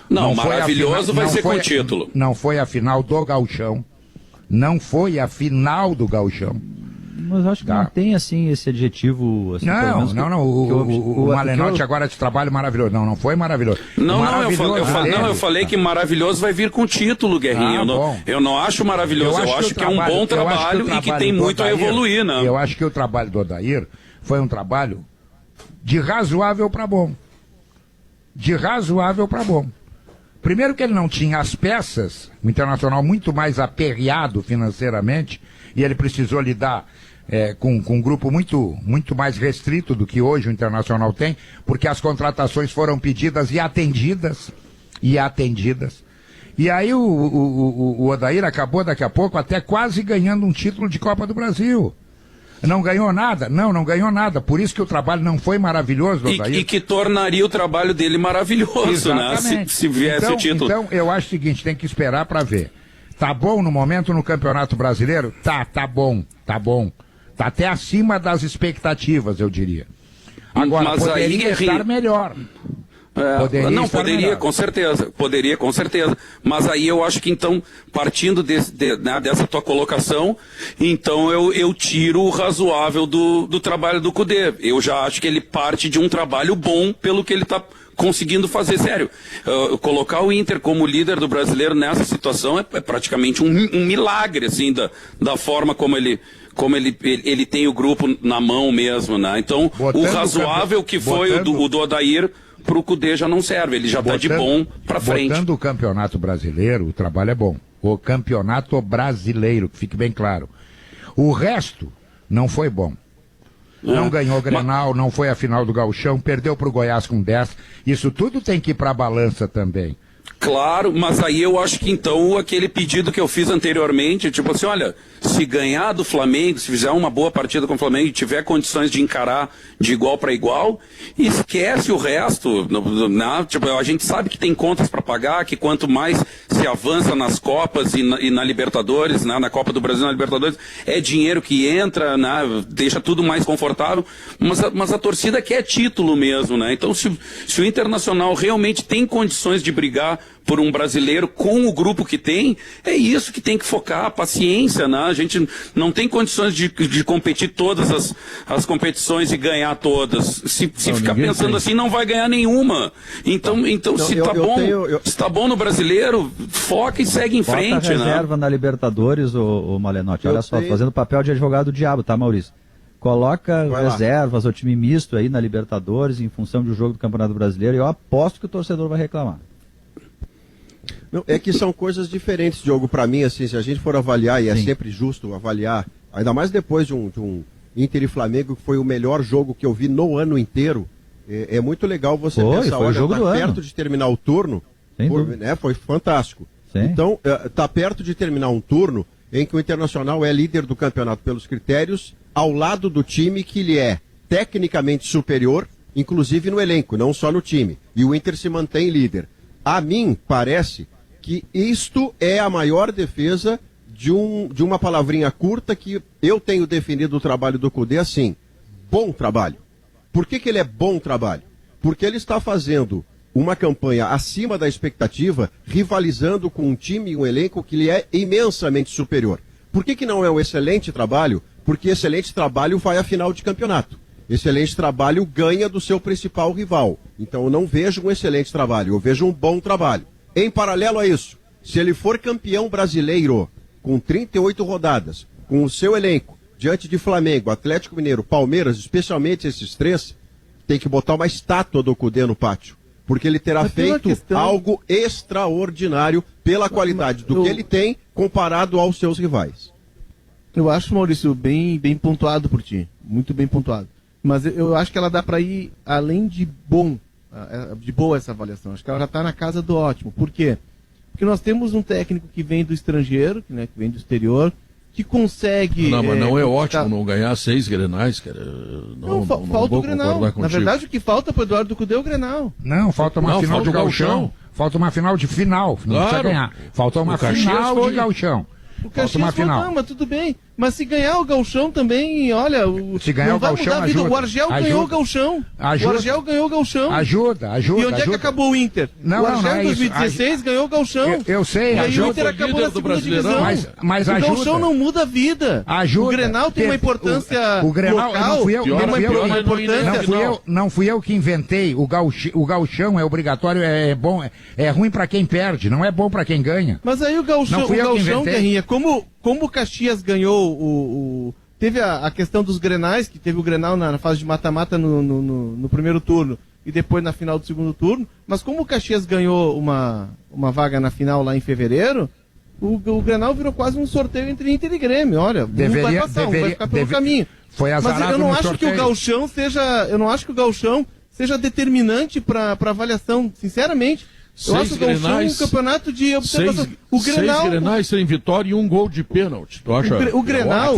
Não maravilhoso vai ser com título. Não foi a final do Gauchão. Não foi a final do Gauchão. Mas acho que não tem, assim, esse adjetivo... Assim, não. O Malenotti agora de trabalho maravilhoso. Não foi maravilhoso. Eu falei que maravilhoso vai vir com título, Guerrinha. Eu não acho maravilhoso. Eu acho que é um bom trabalho e que tem muito a evoluir, né? Eu acho que o trabalho do Odair foi um trabalho de razoável para bom. De razoável para bom. Primeiro que ele não tinha as peças, o Internacional muito mais aperreado financeiramente, e ele precisou lidar com um grupo muito mais restrito do que hoje o Internacional tem, porque as contratações foram pedidas e atendidas. E aí o Odair acabou daqui a pouco até quase ganhando um título de Copa do Brasil. Não ganhou nada? Não ganhou nada. Por isso que o trabalho não foi maravilhoso, Odair. E que tornaria o trabalho dele maravilhoso, né? Se viesse o título. Então, eu acho o seguinte, tem que esperar para ver. Tá bom no momento no Campeonato Brasileiro? Tá bom. Tá até acima das expectativas, eu diria. Agora, mas poderia estar melhor. Poderia com certeza. Mas aí eu acho que então, partindo dessa tua colocação, então eu tiro o razoável do trabalho do Cudê. Eu já acho que ele parte de um trabalho bom pelo que ele está conseguindo fazer. Sério, colocar o Inter como líder do Brasileiro nessa situação é praticamente um milagre, assim, da forma como ele tem o grupo na mão mesmo, né? Então, o razoável que foi o do Odair pro Cudê já não serve, ele já está de bom para frente. Botando o Campeonato Brasileiro, o trabalho é bom. O Campeonato Brasileiro, que fique bem claro. O resto não foi bom. Não ganhou o Grenal, não foi a final do Gauchão, perdeu pro Goiás com 10. Isso tudo tem que ir pra balança também. Claro, mas aí eu acho que então aquele pedido que eu fiz anteriormente, tipo assim, olha, se ganhar do Flamengo, se fizer uma boa partida com o Flamengo e tiver condições de encarar de igual para igual, esquece o resto, né? Tipo, a gente sabe que tem contas para pagar, que quanto mais se avança nas Copas e na Libertadores, né? Na Copa do Brasil e na Libertadores, é dinheiro que entra, né? Deixa tudo mais confortável, mas a torcida quer título mesmo, né? Então se o Internacional realmente tem condições de brigar por um brasileiro com o grupo que tem, é isso que tem que focar, paciência, né? A gente não tem condições de competir todas as competições e ganhar todas. Se ficar pensando assim, não vai ganhar nenhuma. Então se tá bom no brasileiro, foca e segue em frente, né? Reserva na Libertadores, o Malenotti. Olha só, fazendo papel de advogado do diabo, tá, Maurício? Coloca reservas, o time misto aí na Libertadores, em função do jogo do Campeonato Brasileiro, e eu aposto que o torcedor vai reclamar. Não, é que são coisas diferentes, Diogo, para mim, assim, se a gente for avaliar, e é sempre justo avaliar, ainda mais depois de um Inter e Flamengo, que foi o melhor jogo que eu vi no ano inteiro, é muito legal você pensar, olha, tá perto de terminar o turno, foi fantástico. Sim. Então, tá perto de terminar um turno em que o Internacional é líder do campeonato pelos critérios, ao lado do time que lhe é tecnicamente superior, inclusive no elenco, não só no time. E o Inter se mantém líder. A mim parece que isto é a maior defesa de uma palavrinha curta que eu tenho definido o trabalho do Cudê assim, bom trabalho. Por que ele é bom trabalho? Porque ele está fazendo uma campanha acima da expectativa, rivalizando com um time e um elenco que lhe é imensamente superior. Por que não é um excelente trabalho? Porque excelente trabalho vai à final de campeonato. Excelente trabalho ganha do seu principal rival. Então eu não vejo um excelente trabalho, eu vejo um bom trabalho. Em paralelo a isso, se ele for campeão brasileiro com 38 rodadas, com o seu elenco, diante de Flamengo, Atlético Mineiro, Palmeiras, especialmente esses três, tem que botar uma estátua do Cudê no pátio. Porque ele terá feito algo extraordinário pela qualidade do que ele tem comparado aos seus rivais. Eu acho, Maurício, bem pontuado por ti. Muito bem pontuado. Mas eu acho que ela dá para ir além de boa essa avaliação. Acho que ela já está na casa do ótimo. Por quê? Porque nós temos um técnico que vem do estrangeiro, que vem do exterior, que consegue... Não, mas não é ótimo não ganhar 6 Grenais, cara. Não falta o Grenal. Na verdade, o que falta para o Eduardo Cudê é o Grenal. Não, falta uma final de Gauchão. Falta uma final de final. Não precisa ganhar. Falta uma final de Gauchão. O Caxias mas tudo bem. Mas se ganhar o Gauchão também, olha... Se ganhar o Gauchão, ajuda. O Argel ganhou o Gauchão. O Argel ganhou o Gauchão. Ajuda. E onde é que acabou o Inter? O Argel em 2016 ganhou o Gauchão. Eu sei. E aí o Inter acabou na segunda divisão. Mas o ajuda. Gauchão não muda a vida. Ajuda. O Grenal tem uma importância o Grenal, local. Não fui eu que inventei. O Gauchão é obrigatório, é bom, é ruim pra quem perde, não é bom pra quem ganha. Mas aí o Gauchão, Guerrinha, como o Caxias ganhou teve a questão dos Grenais, que teve o Grenal na fase de mata-mata no primeiro turno e depois na final do segundo turno, mas como o Caxias ganhou uma vaga na final lá em fevereiro, o Grenal virou quase um sorteio entre Inter e Grêmio. Olha, um vai passar, um vai ficar pelo caminho. Foi azarado. Mas eu não acho que o Gauchão seja determinante para avaliação, sinceramente. Eu acho que um campeonato de observação. O Grenal... 6 Grenais sem vitória e um gol de pênalti. Tu acha? O Grenal...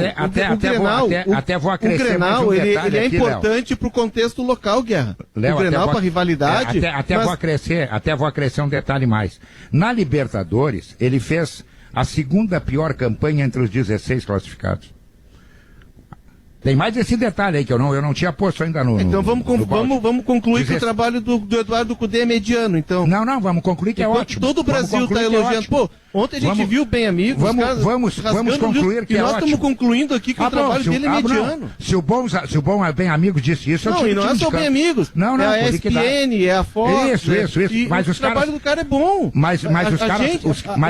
Até vou acrescer o Grenal, mais um ele é aqui, importante para o contexto local, Guerra. Léo, o Grenal para a rivalidade... Até vou acrescer um detalhe mais. Na Libertadores, ele fez a segunda pior campanha entre os 16 classificados. Tem mais esse detalhe aí que eu não tinha posto ainda no. Então vamos concluir que o trabalho do Eduardo Cudê é mediano, então. Não, vamos concluir que é ótimo. Todo o Brasil está elogiando. Pô, ontem a gente viu bem amigos. Vamos concluir que é ótimo. E nós estamos concluindo aqui que o trabalho dele é mediano. Se o bom bem amigos disse isso, não, e não é só bem amigos. Não, é a ESPN, é a Fox. Isso. Mas o trabalho do cara é bom. Mas os caras.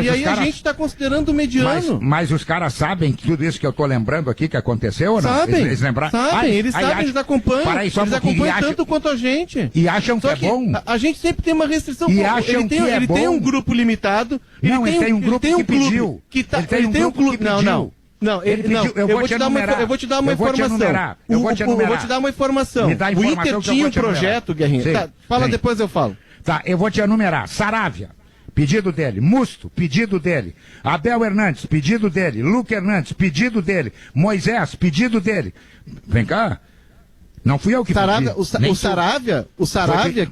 E aí a gente está considerando mediano. Mas os caras sabem que tudo isso que eu estou lembrando aqui que aconteceu ou não? Sabem. Eles sabem, eles acompanham. Eles acompanham tanto quanto a gente. E acham que é bom. A gente sempre tem uma restrição. E acham que é bom. Ele tem um grupo limitado. Não, ele tem um grupo que pediu. Ele tem um clube. Não, eu vou te dar uma informação. Eu vou te dar uma informação. O Inter tinha um projeto, Guerrinha. Fala, depois eu falo. Tá, eu vou te enumerar. Saravia, pedido dele. Musto, pedido dele. Abel Hernandes, pedido dele. Luca Hernandes, pedido dele. Moisés, pedido dele. Vem cá. Não fui eu que pedi. O Saravia,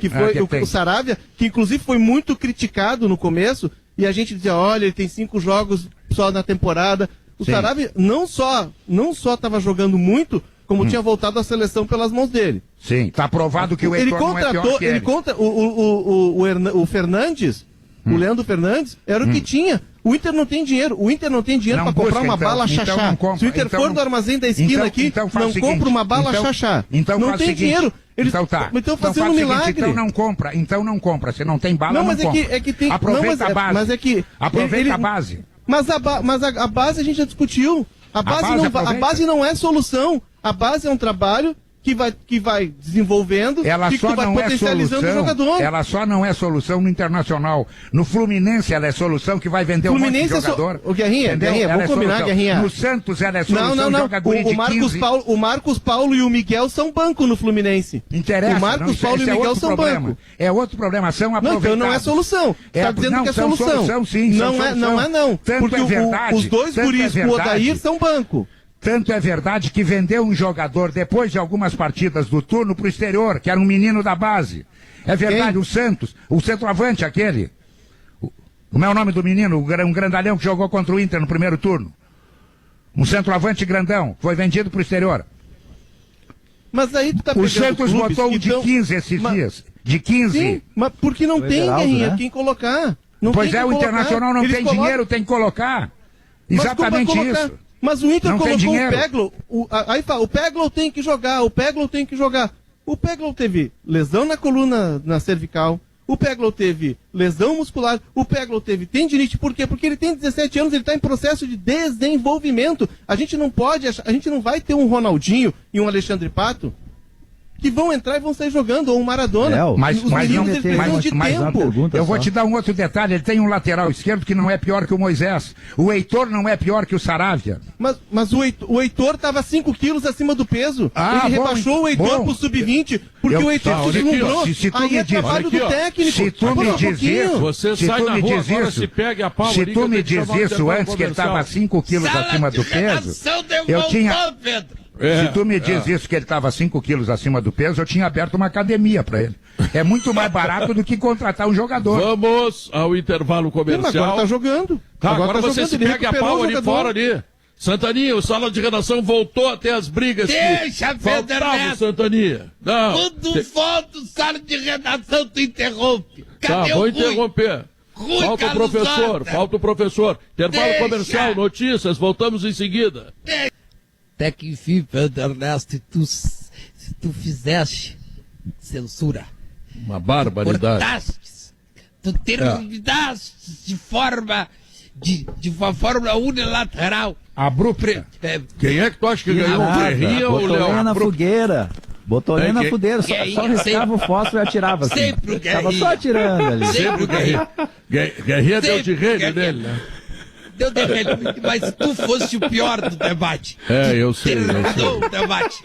que inclusive foi muito criticado no começo, e a gente dizia, olha, ele tem 5 jogos só na temporada. O Saravia não só estava jogando muito, como tinha voltado à seleção pelas mãos dele. Sim, tá provado que o Heitor não é pior que ele. O Fernandes, o Leandro Fernandes, era o que tinha. O Inter não tem dinheiro. O Inter não tem dinheiro para comprar uma bala chachá. Se o Inter for do armazém da esquina aqui, não compra uma bala chachá. Não tem dinheiro. Eles estão fazendo um milagre. Então não compra. Se não tem bala, não compra. Aproveita a base. Aproveita a base. Mas a base a gente já discutiu. A base não é solução. A base é um trabalho que vai desenvolvendo e que vai potencializando o jogador. Ela só não é solução no Internacional. No Fluminense ela é solução que vai vender um monte de jogador. O Guerrinha, vamos combinar, Guerrinha. No Santos ela é solução. Não. O Marcos Paulo e o Miguel são banco no Fluminense. Interessa. O Marcos Paulo e o Miguel são banco. É outro problema, são aproveitados. Então não é solução. Está dizendo que é solução. Sim, não. Porque os dois guris com o Odair são banco. Tanto é verdade que vendeu um jogador depois de algumas partidas do turno pro exterior, que era um menino da base. É verdade, o Santos, o centroavante aquele. Como é o nome do menino? Um grandalhão que jogou contra o Inter no primeiro turno. Um centroavante grandão, foi vendido pro exterior. Mas aí tu tá pegando o Santos botou um de 15 esses dias. De 15. Sim, mas porque não tem, Guerrinha, quem colocar. Pois é, o Internacional não tem dinheiro, tem que colocar. Exatamente isso. Mas o Inter colocou o Peglo. O Peglo tem que jogar. O Peglo teve lesão na coluna, na cervical. O Peglo teve lesão muscular. O Peglo teve tendinite. Por quê? Porque ele tem 17 anos, ele está em processo de desenvolvimento. A gente não vai ter um Ronaldinho e um Alexandre Pato que vão entrar e vão sair jogando, ou um Maradona. Mas eu vou te dar um outro detalhe, ele tem um lateral esquerdo que não é pior que o Moisés. O Heitor não é pior que o Saravia. Mas o Heitor estava 5 quilos acima do peso. Ele rebaixou o Heitor pro sub-20, porque o Heitor se deslumbrou. Aí é trabalho do técnico. Se tu me diz isso, você sai na rua agora, se pega a pau. Se tu me diz isso antes que ele estava 5 quilos acima do peso, eu tinha... Se tu me diz isso, que ele estava 5 quilos acima do peso, eu tinha aberto uma academia para ele. É muito mais barato do que contratar um jogador. Vamos ao intervalo comercial. Agora tá jogando. Agora você se pega a pau ali fora ali. Santaninha, o sala de redação voltou até as brigas. Deixa, Pedro Ernesto. Santaninha. Não. Quando volta o sala de redação, tu interrompe. Cadê vou interromper. Falta o professor. Intervalo comercial, notícias, voltamos em seguida. Até que enfim, Pedro Ernesto, tu fizeste censura. Uma barbaridade. Tu terminaste de uma forma unilateral. Abrupta. Quem é que tu acha que ganhou? O Guerrinha ou o Léo? Botou na fogueira. Botou lenha na fogueira, só riscava o fósforo e atirava assim. Sempre o Guerrinha. Tava só atirando ali. Sempre o Guerrinha. Guerrinha deu de rede nele, né? Deu de rede, mas tu fosse o pior do debate. Eu sei. Terminou o debate.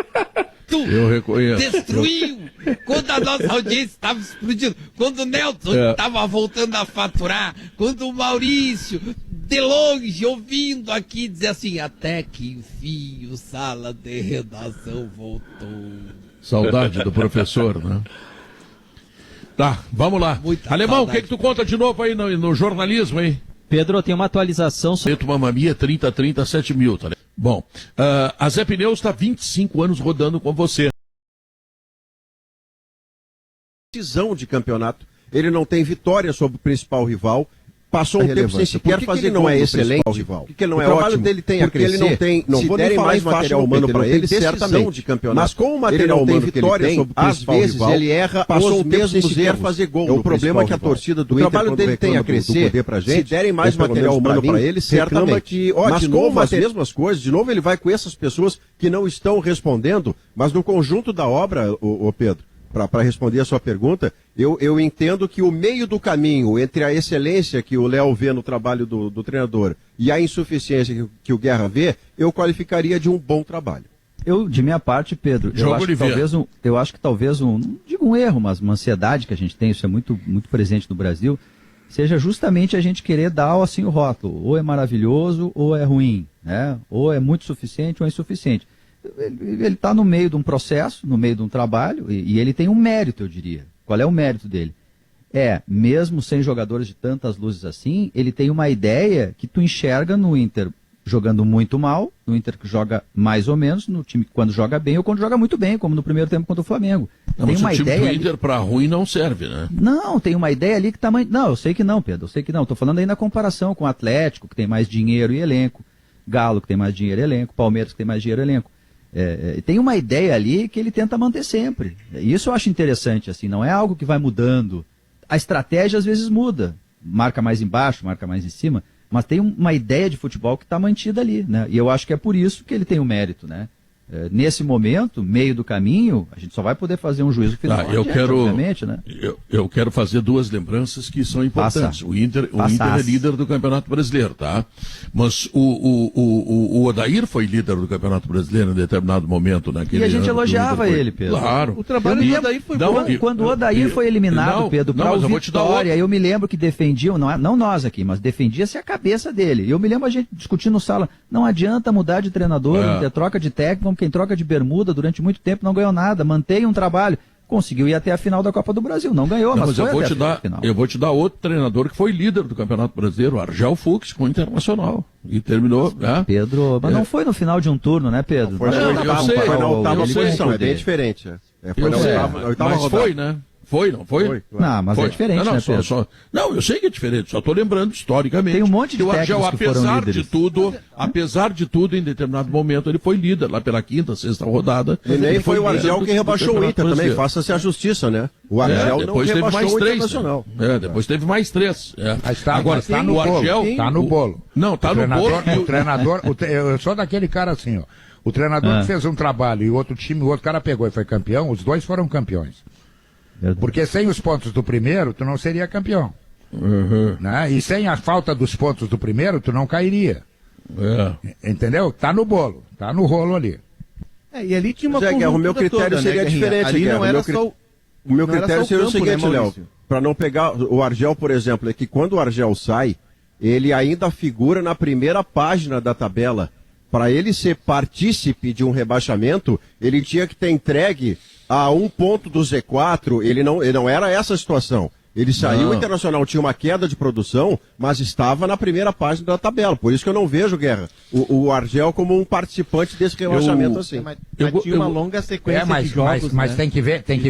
Eu reconheço. Destruiu! Quando a nossa audiência estava explodindo, quando o Nelson estava voltando a faturar, quando o Maurício, de longe, ouvindo aqui, dizer assim, até que enfim o sala de redação voltou. Saudade do professor, né? Tá, vamos lá. Muita Alemão, o saudade. que tu conta de novo aí no jornalismo, hein? Pedro, tem uma atualização sobre... Feito Mamma Mia, 7 mil, tá? Bom, a Zé Pneus está 25 anos rodando com você. Decisão de campeonato, ele não tem vitória sobre o principal rival. Passou um tempo sem sequer fazer gol. Por que ele não é excelente? Por que ele não é ótimo? O trabalho dele tem a crescer. Ele não tem, não vou nem mais material humano para ele, certamente. De campeonato. Mas com o material humano que ele tem, às vezes ele erra, passou um tempo sem sequer fazer gol. É o problema que a torcida do Inter, o trabalho dele tem a crescer. Se derem mais material humano para ele, certamente. Mas de novo as mesmas coisas, de novo ele vai com essas pessoas que não estão respondendo, mas no conjunto da obra, o Pedro, para responder a sua pergunta, eu entendo que o meio do caminho entre a excelência que o Léo vê no trabalho do treinador e a insuficiência que o Guerra vê, eu qualificaria de um bom trabalho. De minha parte, Pedro, eu acho que talvez não digo um erro, mas uma ansiedade que a gente tem, isso é muito, muito presente no Brasil, seja justamente a gente querer dar assim o rótulo, ou é maravilhoso ou é ruim, né? Ou é muito suficiente ou é insuficiente. Ele está no meio de um processo, no meio de um trabalho, e ele tem um mérito, eu diria. Qual é o mérito dele? Mesmo sem jogadores de tantas luzes assim, ele tem uma ideia que tu enxerga no Inter jogando muito mal, no Inter que joga mais ou menos, no time que quando joga bem ou quando joga muito bem, como no primeiro tempo contra o Flamengo. Não, tem uma ideia do Inter para ruim não serve, né? Não, tem uma ideia ali que tá... Não, eu sei que não, Pedro, eu sei que não. Estou falando aí na comparação com o Atlético, que tem mais dinheiro e elenco, Galo, que tem mais dinheiro e elenco, Palmeiras, que tem mais dinheiro e elenco. Tem uma ideia ali que ele tenta manter sempre. Isso eu acho interessante, assim, não é algo que vai mudando. A estratégia às vezes muda, marca mais embaixo, marca mais em cima, mas tem uma ideia de futebol que está mantida ali, né? E eu acho que é por isso que ele tem o mérito, né? Nesse momento, meio do caminho, a gente só vai poder fazer um juízo final. Obviamente, né? Eu quero fazer duas lembranças que são importantes. O Inter é líder do Campeonato Brasileiro, tá? Mas o Odair foi líder do Campeonato Brasileiro em determinado momento. E a gente elogiava ele, Pedro. Claro. O trabalho do Odair foi bom. Quando o Odair foi eliminado, Pedro, para o Vitória, eu me lembro que defendiam, não nós aqui, mas defendia-se a cabeça dele. Eu me lembro a gente discutindo sala, não adianta mudar de treinador, ter troca de técnico, quem troca de bermuda durante muito tempo não ganhou nada, mantém um trabalho, conseguiu ir até a final da Copa do Brasil, não ganhou, mas foi até a final. Eu vou te dar outro treinador que foi líder do Campeonato Brasileiro, Argel Fux, com o Internacional, e terminou, né? Pedro, mas não foi no final de um turno, né, Pedro? Foi na oitava posição, é bem diferente. Foi na oitava rodada. Foi, né? Foi, não foi? Claro. Não, mas é diferente, né, Pedro? Não, eu sei que é diferente, só estou lembrando historicamente. Tem um monte de técnicos que foram líderes. Apesar de tudo, em determinado momento, ele foi líder, lá pela quinta, sexta rodada. E nem foi o Argel que rebaixou o Inter também, faça-se a justiça, né? O Argel não rebaixou o Internacional. Depois teve mais três. Agora está no bolo. Está no bolo. Não, está no bolo. O treinador, eu sou daquele cara assim, ó. O treinador que fez um trabalho e o outro cara pegou e foi campeão, os dois foram campeões. Porque sem os pontos do primeiro, tu não seria campeão. Né? E sem a falta dos pontos do primeiro, tu não cairia. Entendeu? Tá no bolo, tá no rolo ali. E ali tinha uma conjuntura o meu critério toda, seria diferente. Ali não era só o meu critério seria o seguinte, Léo. Para não pegar o Argel, por exemplo, é que quando o Argel sai, ele ainda figura na primeira página da tabela. Para ele ser partícipe de um rebaixamento, ele tinha que ter entregue a um ponto do Z4, ele não era essa a situação. Ele saiu, o Internacional tinha uma queda de produção, mas estava na primeira página da tabela. Por isso que eu não vejo, Guerra, o Argel como um participante desse rebaixamento assim. Mas tinha uma longa sequência de jogos. Mas tem que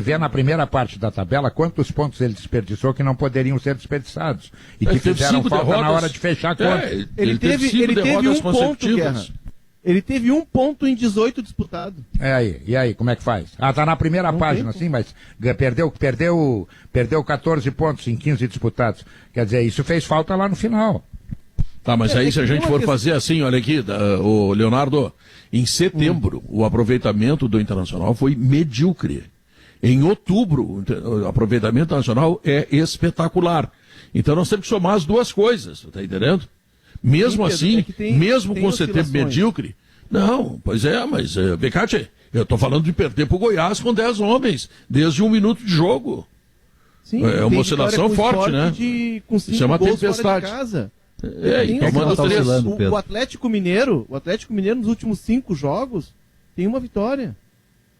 ver na primeira parte da tabela quantos pontos ele desperdiçou que não poderiam ser desperdiçados. E que fizeram falta na hora de fechar a conta. Ele teve um ponto, Guerra. Ele teve um ponto em 18 disputado. E aí, como é que faz? Tá na primeira página, sim, mas perdeu 14 pontos em 15 disputados. Quer dizer, isso fez falta lá no final. Tá, mas aí se a gente for fazer assim, olha aqui, o Leonardo, em setembro, o aproveitamento do Internacional foi medíocre. Em outubro, o aproveitamento internacional é espetacular. Então nós temos que somar as duas coisas, tá entendendo? Mesmo assim, mesmo com setembro medíocre, Não, pois é, mas, Becati, eu tô falando de perder pro Goiás com 10 homens, desde 1 minuto de jogo. Sim, é uma oscilação forte, né? Com 5 Isso é uma gols tempestade. fora de casa. E tomando tá 3. O Atlético Mineiro nos últimos 5 jogos tem uma vitória.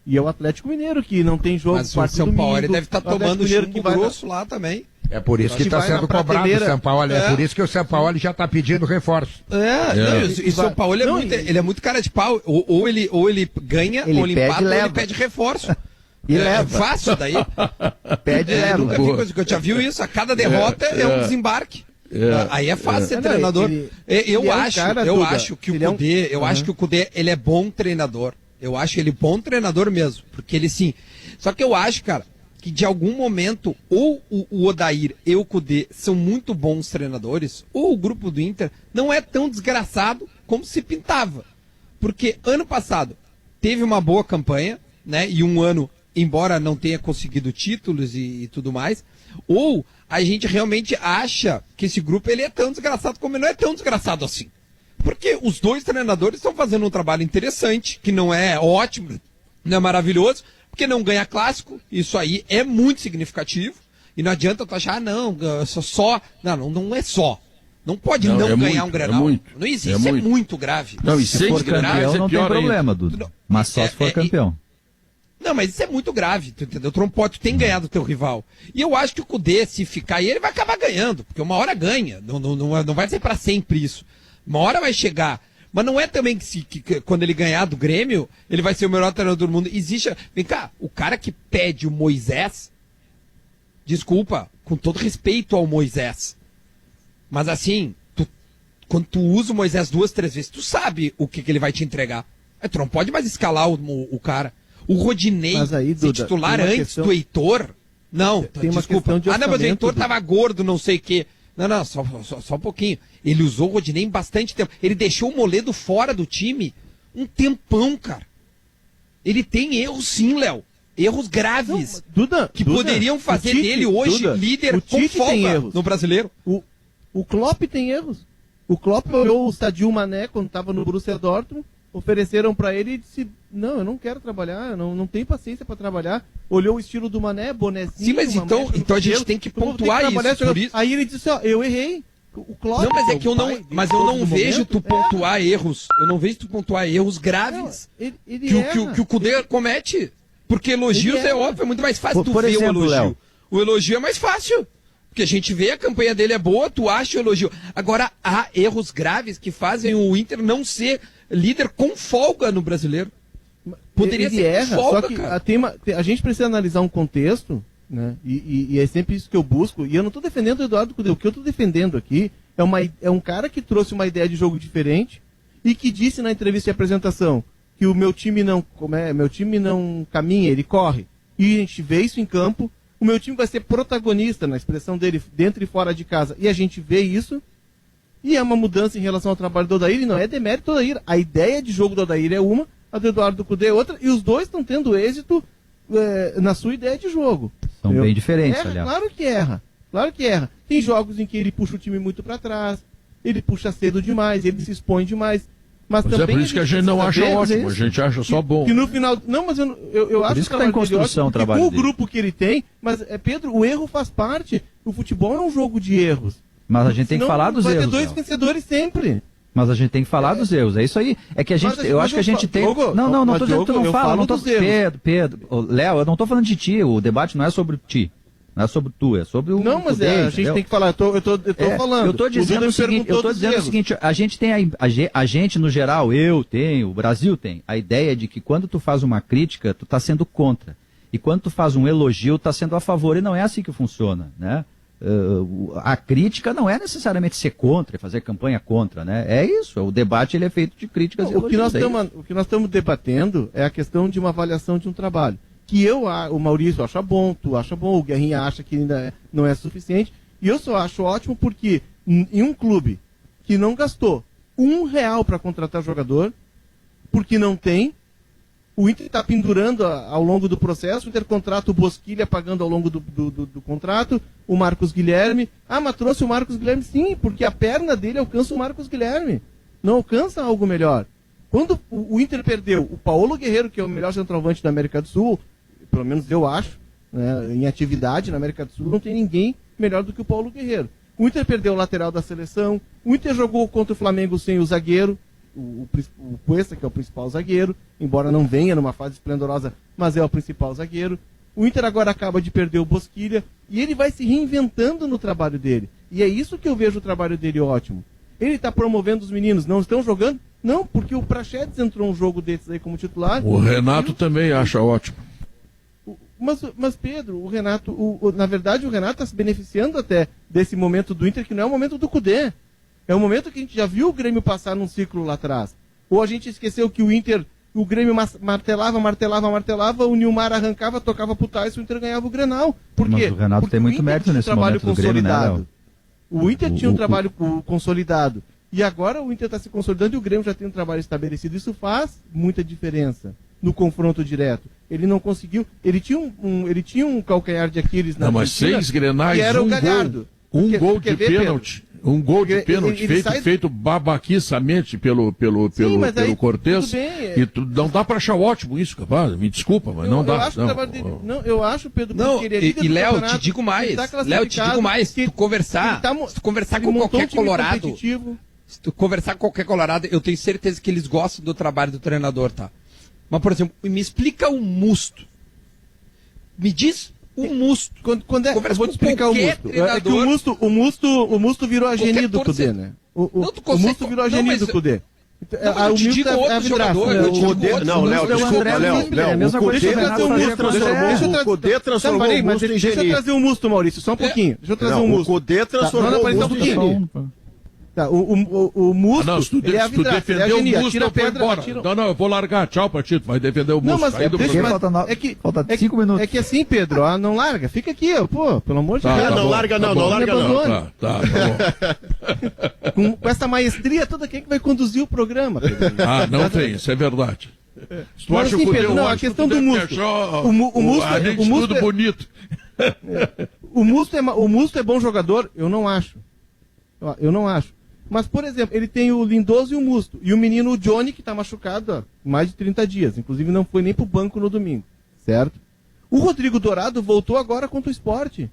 E é o Atlético Mineiro que não tem jogo. Mas o São Paulo deve estar tomando chumbo grosso lá também. É por isso que está sendo cobrado o São Paulo. É por isso que o São Paulo já está pedindo reforço. E o São Paulo ele é muito cara de pau. Ou ele ganha, ou ele empata, ou ele pede reforço. E leva. É fácil daí. Pede e leva. Nunca vi coisa que eu já viu isso. A cada derrota é um desembarque. Aí é fácil ser treinador. Eu acho que o Cudê, ele é bom treinador. Eu acho ele bom treinador mesmo. Porque ele sim. Só que eu acho, cara, que de algum momento, ou o Odair e o Cudê são muito bons treinadores, ou o grupo do Inter não é tão desgraçado como se pintava. Porque ano passado teve uma boa campanha, né? E um ano, embora não tenha conseguido títulos e tudo mais, ou a gente realmente acha que esse grupo ele é tão desgraçado como ele não é tão desgraçado assim. Porque os dois treinadores estão fazendo um trabalho interessante, que não é ótimo, não é maravilhoso, porque não ganha clássico, isso aí é muito significativo, e não adianta tu achar, não é só. Não pode não ganhar muito, um Grenal. Não existe, isso é muito grave. Não, e se for campeão não tem problema, Dudu. Mas só se for campeão. Não, mas isso é muito grave, tu entendeu? Tu tem ganhado o teu rival. E eu acho que o Cudê, se ficar aí, ele vai acabar ganhando, porque uma hora ganha, não vai ser pra sempre isso. Uma hora vai chegar. Mas não é também que quando ele ganhar do Grêmio, ele vai ser o melhor treinador do mundo. Existe. Vem cá, o cara que pede o Moisés, desculpa, com todo respeito ao Moisés, mas assim, quando tu usa o Moisés 2, 3 vezes, tu sabe o que ele vai te entregar. Tu não pode mais escalar o cara. O Rodinei aí, ser Duda, titular antes do Heitor. Não, tem uma desculpa. questão de Mas o Heitor Duda. tava gordo, não sei o quê. Não, só um pouquinho. Ele usou o Rodinei em bastante tempo. Ele deixou o Moledo fora do time um tempão, cara. Ele tem erros sim, Léo. Erros graves. Duda, Poderiam fazer dele hoje líder com folga no Brasileiro. O Klopp tem erros. O Klopp olhou o Sadio Mané quando estava no Borussia Dortmund, ofereceram para ele e disse, não, eu não quero trabalhar, não tenho paciência para trabalhar. Olhou o estilo do Mané, bonezinho. Sim, mas então a gente tem que pontuar isso, por isso. Aí ele disse, eu errei. O Klopp, não, mas é que eu não vejo tu pontuar erros. Eu não vejo tu pontuar erros graves. Que o Cudê comete. Porque elogios é óbvio, é muito mais fácil tu ver o elogio. Léo. O elogio é mais fácil. Porque a gente vê a campanha dele é boa, tu acha o elogio. Agora, há erros graves que fazem o Inter não ser líder com folga no Brasileiro. Poderia ser com folga, só que cara. A gente precisa analisar um contexto, né? E é sempre isso que eu busco. E eu não estou defendendo o Eduardo Cudê. O que eu estou defendendo aqui é um cara que trouxe uma ideia de jogo diferente e que disse na entrevista de apresentação que o meu time não caminha, ele corre. E a gente vê isso em campo. O meu time vai ser protagonista, na expressão dele, dentro e fora de casa. E a gente vê isso. E é uma mudança em relação ao trabalho do Odair. E não é demérito do Odair. A ideia de jogo do Odair é uma, a do Eduardo Cudê é outra. E os dois estão tendo êxito na sua ideia de jogo. São bem diferentes, aliás. Claro que erra. Claro que erra. Tem jogos em que ele puxa o time muito para trás. Ele puxa cedo demais. Ele se expõe demais. Mas também é por isso que a gente não acha ótimo, a gente acha só bom. Que no final. Não, mas eu acho que está em construção o trabalho com o grupo que ele tem, mas Pedro, o erro faz parte. O futebol é um jogo de erros. Mas a gente tem que falar dos erros. Vai ter dois vencedores sempre. Mas a gente tem que falar dos erros, é isso aí. É que a gente, eu acho que a gente tem. Não tô dizendo que tu não fala, não tô. Pedro, Léo, eu não tô falando de ti, o debate não é sobre ti. Não é sobre tu, é sobre o. Não, mas a gente tem que falar, eu tô falando. Eu tô dizendo o seguinte, a gente tem a gente, no geral, eu tenho, o Brasil tem, a ideia de que quando tu faz uma crítica, tu tá sendo contra. E quando tu faz um elogio, tá sendo a favor, e não é assim que funciona, né? A crítica não é necessariamente ser contra, fazer campanha contra, né? É isso, o debate ele é feito de críticas e elogios. O que nós estamos debatendo é a questão de uma avaliação de um trabalho. Que o Maurício acha bom, tu acha bom, o Guerrinha acha que ainda não é suficiente. E eu só acho ótimo porque em um clube que não gastou R$1 para contratar jogador, porque não tem, o Inter está pendurando ao longo do processo, o Inter contrata o Bosquilha pagando ao longo do contrato, o Marcos Guilherme. Ah, mas trouxe o Marcos Guilherme? Sim, porque a perna dele alcança o Marcos Guilherme. Não alcança algo melhor. Quando o Inter perdeu o Paulo Guerreiro, que é o melhor centroavante da América do Sul, pelo menos eu acho, né, em atividade na América do Sul, não tem ninguém melhor do que o Paulo Guerreiro. O Inter perdeu o lateral da seleção, o Inter jogou contra o Flamengo sem o zagueiro, o Cuesta, que é o principal zagueiro, embora não venha numa fase esplendorosa, mas é o principal zagueiro. O Inter agora acaba de perder o Bosquilha e ele vai se reinventando no trabalho dele. E é isso que eu vejo o trabalho dele ótimo. Ele está promovendo os meninos, não estão jogando? Não, porque o Praxedes entrou um jogo desses aí como titular. O Renato também acha ótimo. Mas Pedro, o Renato, na verdade o Renato está se beneficiando até desse momento do Inter, que não é o momento do Cudê. É o momento que a gente já viu o Grêmio passar num ciclo lá atrás. Ou a gente esqueceu que o Grêmio martelava, o Nilmar arrancava, tocava pro Tyson, o Inter ganhava o Grenal. Por quê? Mas o Renato porque tem muito mérito nesse momento do Grêmio, né, Léo? O Inter tinha um trabalho consolidado. E agora o Inter está se consolidando e o Grêmio já tem um trabalho estabelecido. Isso faz muita diferença no confronto direto. Ele não conseguiu. Ele tinha um calcanhar de Aquiles na mas 6 Grenais, que era o Galhardo. Gol de pênalti. Um gol de pênalti feito babaquiçamente pelo Cortez. E não dá para achar ótimo isso, capaz. Me desculpa, mas não dá. Eu acho, Pedro, não, e Léo, te digo mais. Se tu conversar com qualquer colorado, eu tenho certeza que eles gostam do trabalho do treinador, tá? Mas, por exemplo, me explica o Musto. Me diz o Musto. Eu vou te explicar o Musto. É que o Musto virou a geni do Cudê, né? O Musto virou a geni do Cudê. Eu te digo outro jogador. Não, Léo, desculpa, Léo. O Cudê transformou o Musto em geni. Deixa eu trazer o Musto, Maurício, só um pouquinho. Deixa eu trazer o Musto. O Cudê transformou o Musto em geni. O Musto, se tu defender o Musto, eu vou embora. Não, eu vou largar. Tchau pra ti, tu vai defender o Musto. Não, mas falta 5 minutos. É que assim, Pedro, não larga. Fica aqui, pô, pelo amor de Deus. Não larga não. Tá bom. Com essa maestria toda, quem é que vai conduzir o programa, Pedro? Não tem, isso é verdade. Se tu acha assim, que Pedro, a questão do Musto. O Musto tudo bonito. O Musto é bom jogador? Eu não acho. Mas, por exemplo, ele tem o Lindoso e o Musto. E o menino, o Johnny, que está machucado há mais de 30 dias. Inclusive não foi nem pro banco no domingo. Certo? O Rodrigo Dourado voltou agora contra o Sport.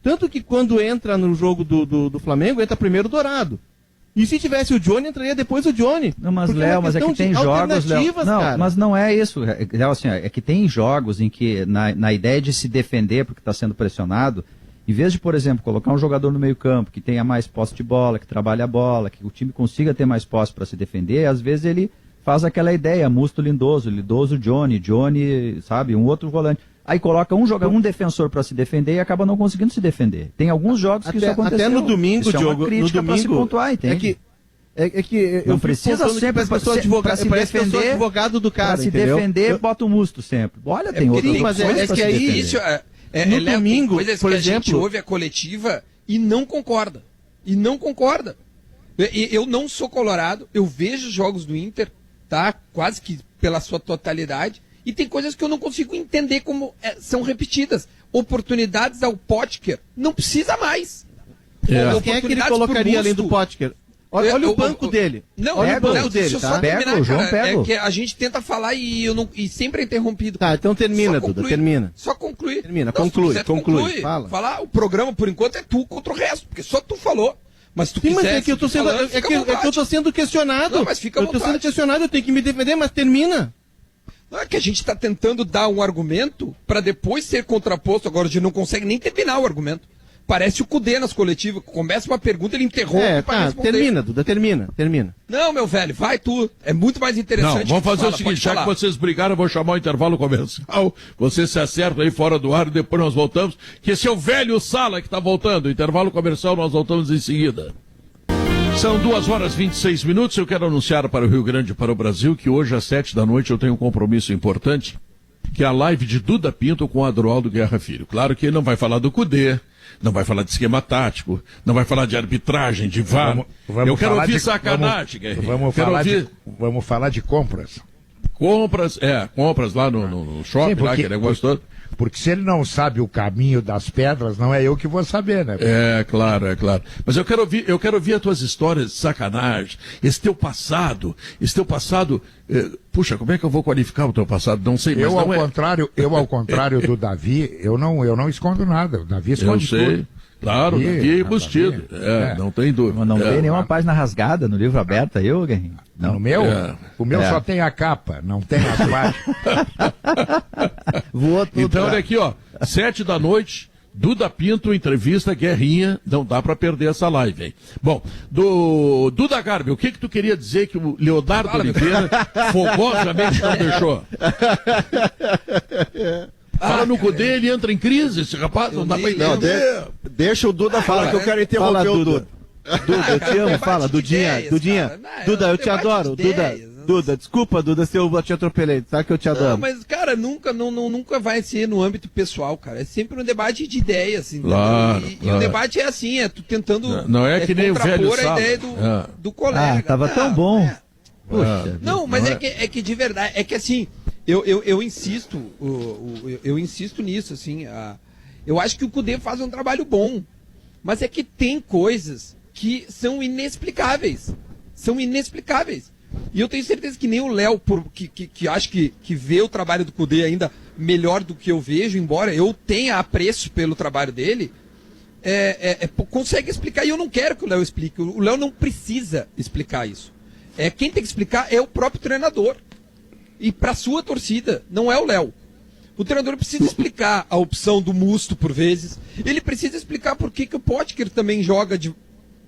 Tanto que quando entra no jogo do Flamengo, entra primeiro o Dourado. E se tivesse o Johnny, entraria depois o Johnny. Não, mas Léo, mas é que tem jogos, Léo. Não, cara. Mas não é isso, Léo, assim, é que tem jogos em que, na ideia de se defender porque está sendo pressionado, em vez de, por exemplo, colocar um jogador no meio-campo que tenha mais posse de bola, que trabalhe a bola, que o time consiga ter mais posse para se defender, às vezes ele faz aquela ideia, Musto Lindoso, Johnny, sabe, um outro volante. Aí coloca um defensor para se defender e acaba não conseguindo se defender. Tem alguns jogos que isso aconteceu. Até no domingo, isso Diogo, é uma crítica para se pontuar, entende? É que não precisa sempre para se defender, advogado do cara, para se defender, bota o Musto sempre. Olha, tem outras coisas que aí isso no domingo, coisas por que exemplo, a gente ouve a coletiva e não concorda. Eu não sou colorado, eu vejo os jogos do Inter, tá? Quase que pela sua totalidade, e tem coisas que eu não consigo entender como são repetidas. Oportunidades ao Potker, não precisa mais. Quem é que ele colocaria além do Potker? Olha o banco dele. Olha o banco dele, tá? Pega, o João pega. É que a gente tenta falar e sempre é interrompido. Tá, então termina, Duda, termina. Só conclui. Conclui. Fala. Falar, o programa, por enquanto, é tu contra o resto, porque só tu falou. Mas tu quiser, mas é que eu tô sendo, eu tô sendo questionado. Não, mas fica à vontade. Eu tô sendo questionado, eu tenho que me defender, mas termina. Não é que a gente está tentando dar um argumento para depois ser contraposto. Agora a gente não consegue nem terminar o argumento. Parece o Cudê nas coletivas. Começa uma pergunta, ele interrompe para responder. Termina, Duda, termina. Não, meu velho, vai tu. É muito mais interessante. Não, vamos fazer o seguinte, já que vocês brigaram, eu vou chamar o intervalo comercial. Vocês se acertam aí fora do ar e depois nós voltamos. Que esse é o velho Sala que está voltando. Intervalo comercial, nós voltamos em seguida. São 2h26. Eu quero anunciar para o Rio Grande e para o Brasil que hoje às 19h eu tenho um compromisso importante, que é a live de Duda Pinto com Adroaldo Guerra Filho. Claro que ele não vai falar do Cudê, não vai falar de esquema tático, não vai falar de arbitragem, de VAR. Eu quero ouvir sacanagem, Guerra. Vamos falar de compras. Compras lá no shopping, Sim, lá, aquele negócio todo. Porque se ele não sabe o caminho das pedras, não é eu que vou saber, né? É claro. Mas eu quero ouvir as tuas histórias de sacanagem, esse teu passado. Puxa, como é que eu vou qualificar o teu passado? Não sei, mas Eu, não ao contrário do Davi, eu não escondo nada. O Davi esconde tudo. Claro, Davi é embustido. Não tem dúvida. Mas não tem nenhuma página rasgada no livro aberto aí, Guerrinho? Não. No meu? O meu só tem a capa, não tem as páginas. Voou tudo. Então, olha aqui, 19h, Duda Pinto, entrevista, Guerrinha, não dá pra perder essa live, hein? Bom, do Duda Garbi, o que tu queria dizer que o Leonardo Oliveira fogosamente não deixou? Fala no Cudê, ele entra em crise, esse rapaz, não dá pra entender. Deixa o Duda falar, que eu quero interromper o Duda. Duda, eu te amo, fala, Dudinha. Duda, eu te adoro. Duda, desculpa, Duda, se eu te atropelei, sabe que eu te adoro. Não, mas, cara, nunca vai ser no âmbito pessoal, cara. É sempre um debate de ideias, assim. Claro, e o debate é assim, tu tentando não é que nem o velho a ideia do colega. Tava tão bom. Puxa, não, mas é que de verdade, é que assim, eu insisto nisso, assim, eu acho que o Cudê faz um trabalho bom, mas é que tem coisas que são inexplicáveis. E eu tenho certeza que nem o Léo, que acho que vê o trabalho do Cudê ainda melhor do que eu vejo, embora eu tenha apreço pelo trabalho dele, consegue explicar, e eu não quero que o Léo explique. O Léo não precisa explicar isso. Quem tem que explicar é o próprio treinador. E para sua torcida, não é o Léo. O treinador precisa explicar a opção do Musto por vezes. Ele precisa explicar por que o Potker também joga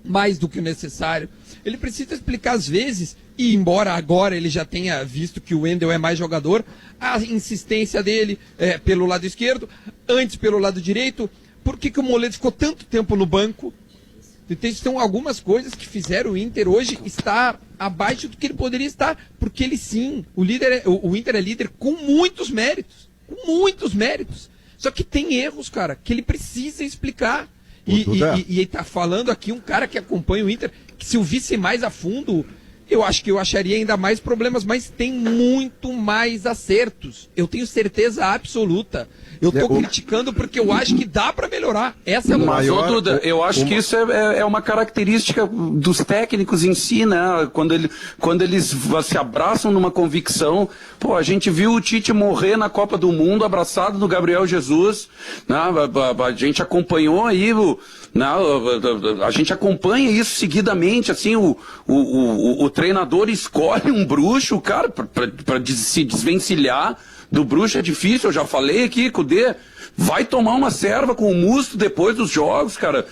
mais do que o necessário. Ele precisa explicar às vezes, e embora agora ele já tenha visto que o Wendel é mais jogador, a insistência dele pelo lado esquerdo, antes pelo lado direito, por que o Moledo ficou tanto tempo no banco. Então, são algumas coisas que fizeram o Inter hoje estar abaixo do que ele poderia estar, porque ele sim, o Inter é líder com muitos méritos, só que tem erros, cara, que ele precisa explicar. E tá falando aqui um cara que acompanha o Inter, que se o visse mais a fundo, eu acho que eu acharia ainda mais problemas, mas tem muito mais acertos. Eu tenho certeza absoluta. Eu tô criticando porque eu acho que dá para melhorar. Essa é a maior. Mas, Duda, eu acho que isso é uma característica dos técnicos em si, né? Quando eles se abraçam numa convicção. Pô, a gente viu o Tite morrer na Copa do Mundo abraçado no Gabriel Jesus, né? A gente acompanhou aí a gente acompanha isso seguidamente, assim, o treinador escolhe um bruxo, cara, para se desvencilhar do bruxo é difícil, eu já falei aqui, Cudê, vai tomar uma serva com o Musto depois dos jogos, cara,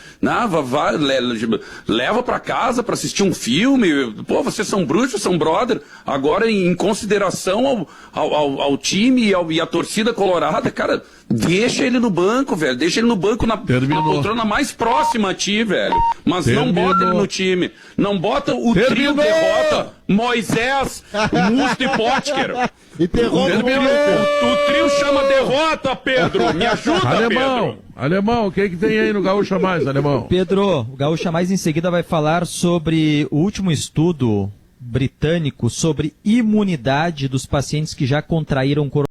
leva pra casa pra assistir um filme, pô, vocês são bruxos, são brother, agora em consideração ao time e à torcida colorada, cara, deixa ele no banco, velho, deixa ele no banco na poltrona mais próxima a ti, velho, mas não bota ele no time, não bota o trio derrota, Moisés, Musto e Potker. O trio chama derrota, Pedro. Me ajuda, Pedro. Alemão, o que tem aí no Gaúcha Mais, Alemão? Pedro, o Gaúcha Mais em seguida vai falar sobre o último estudo britânico sobre imunidade dos pacientes que já contraíram coronavírus.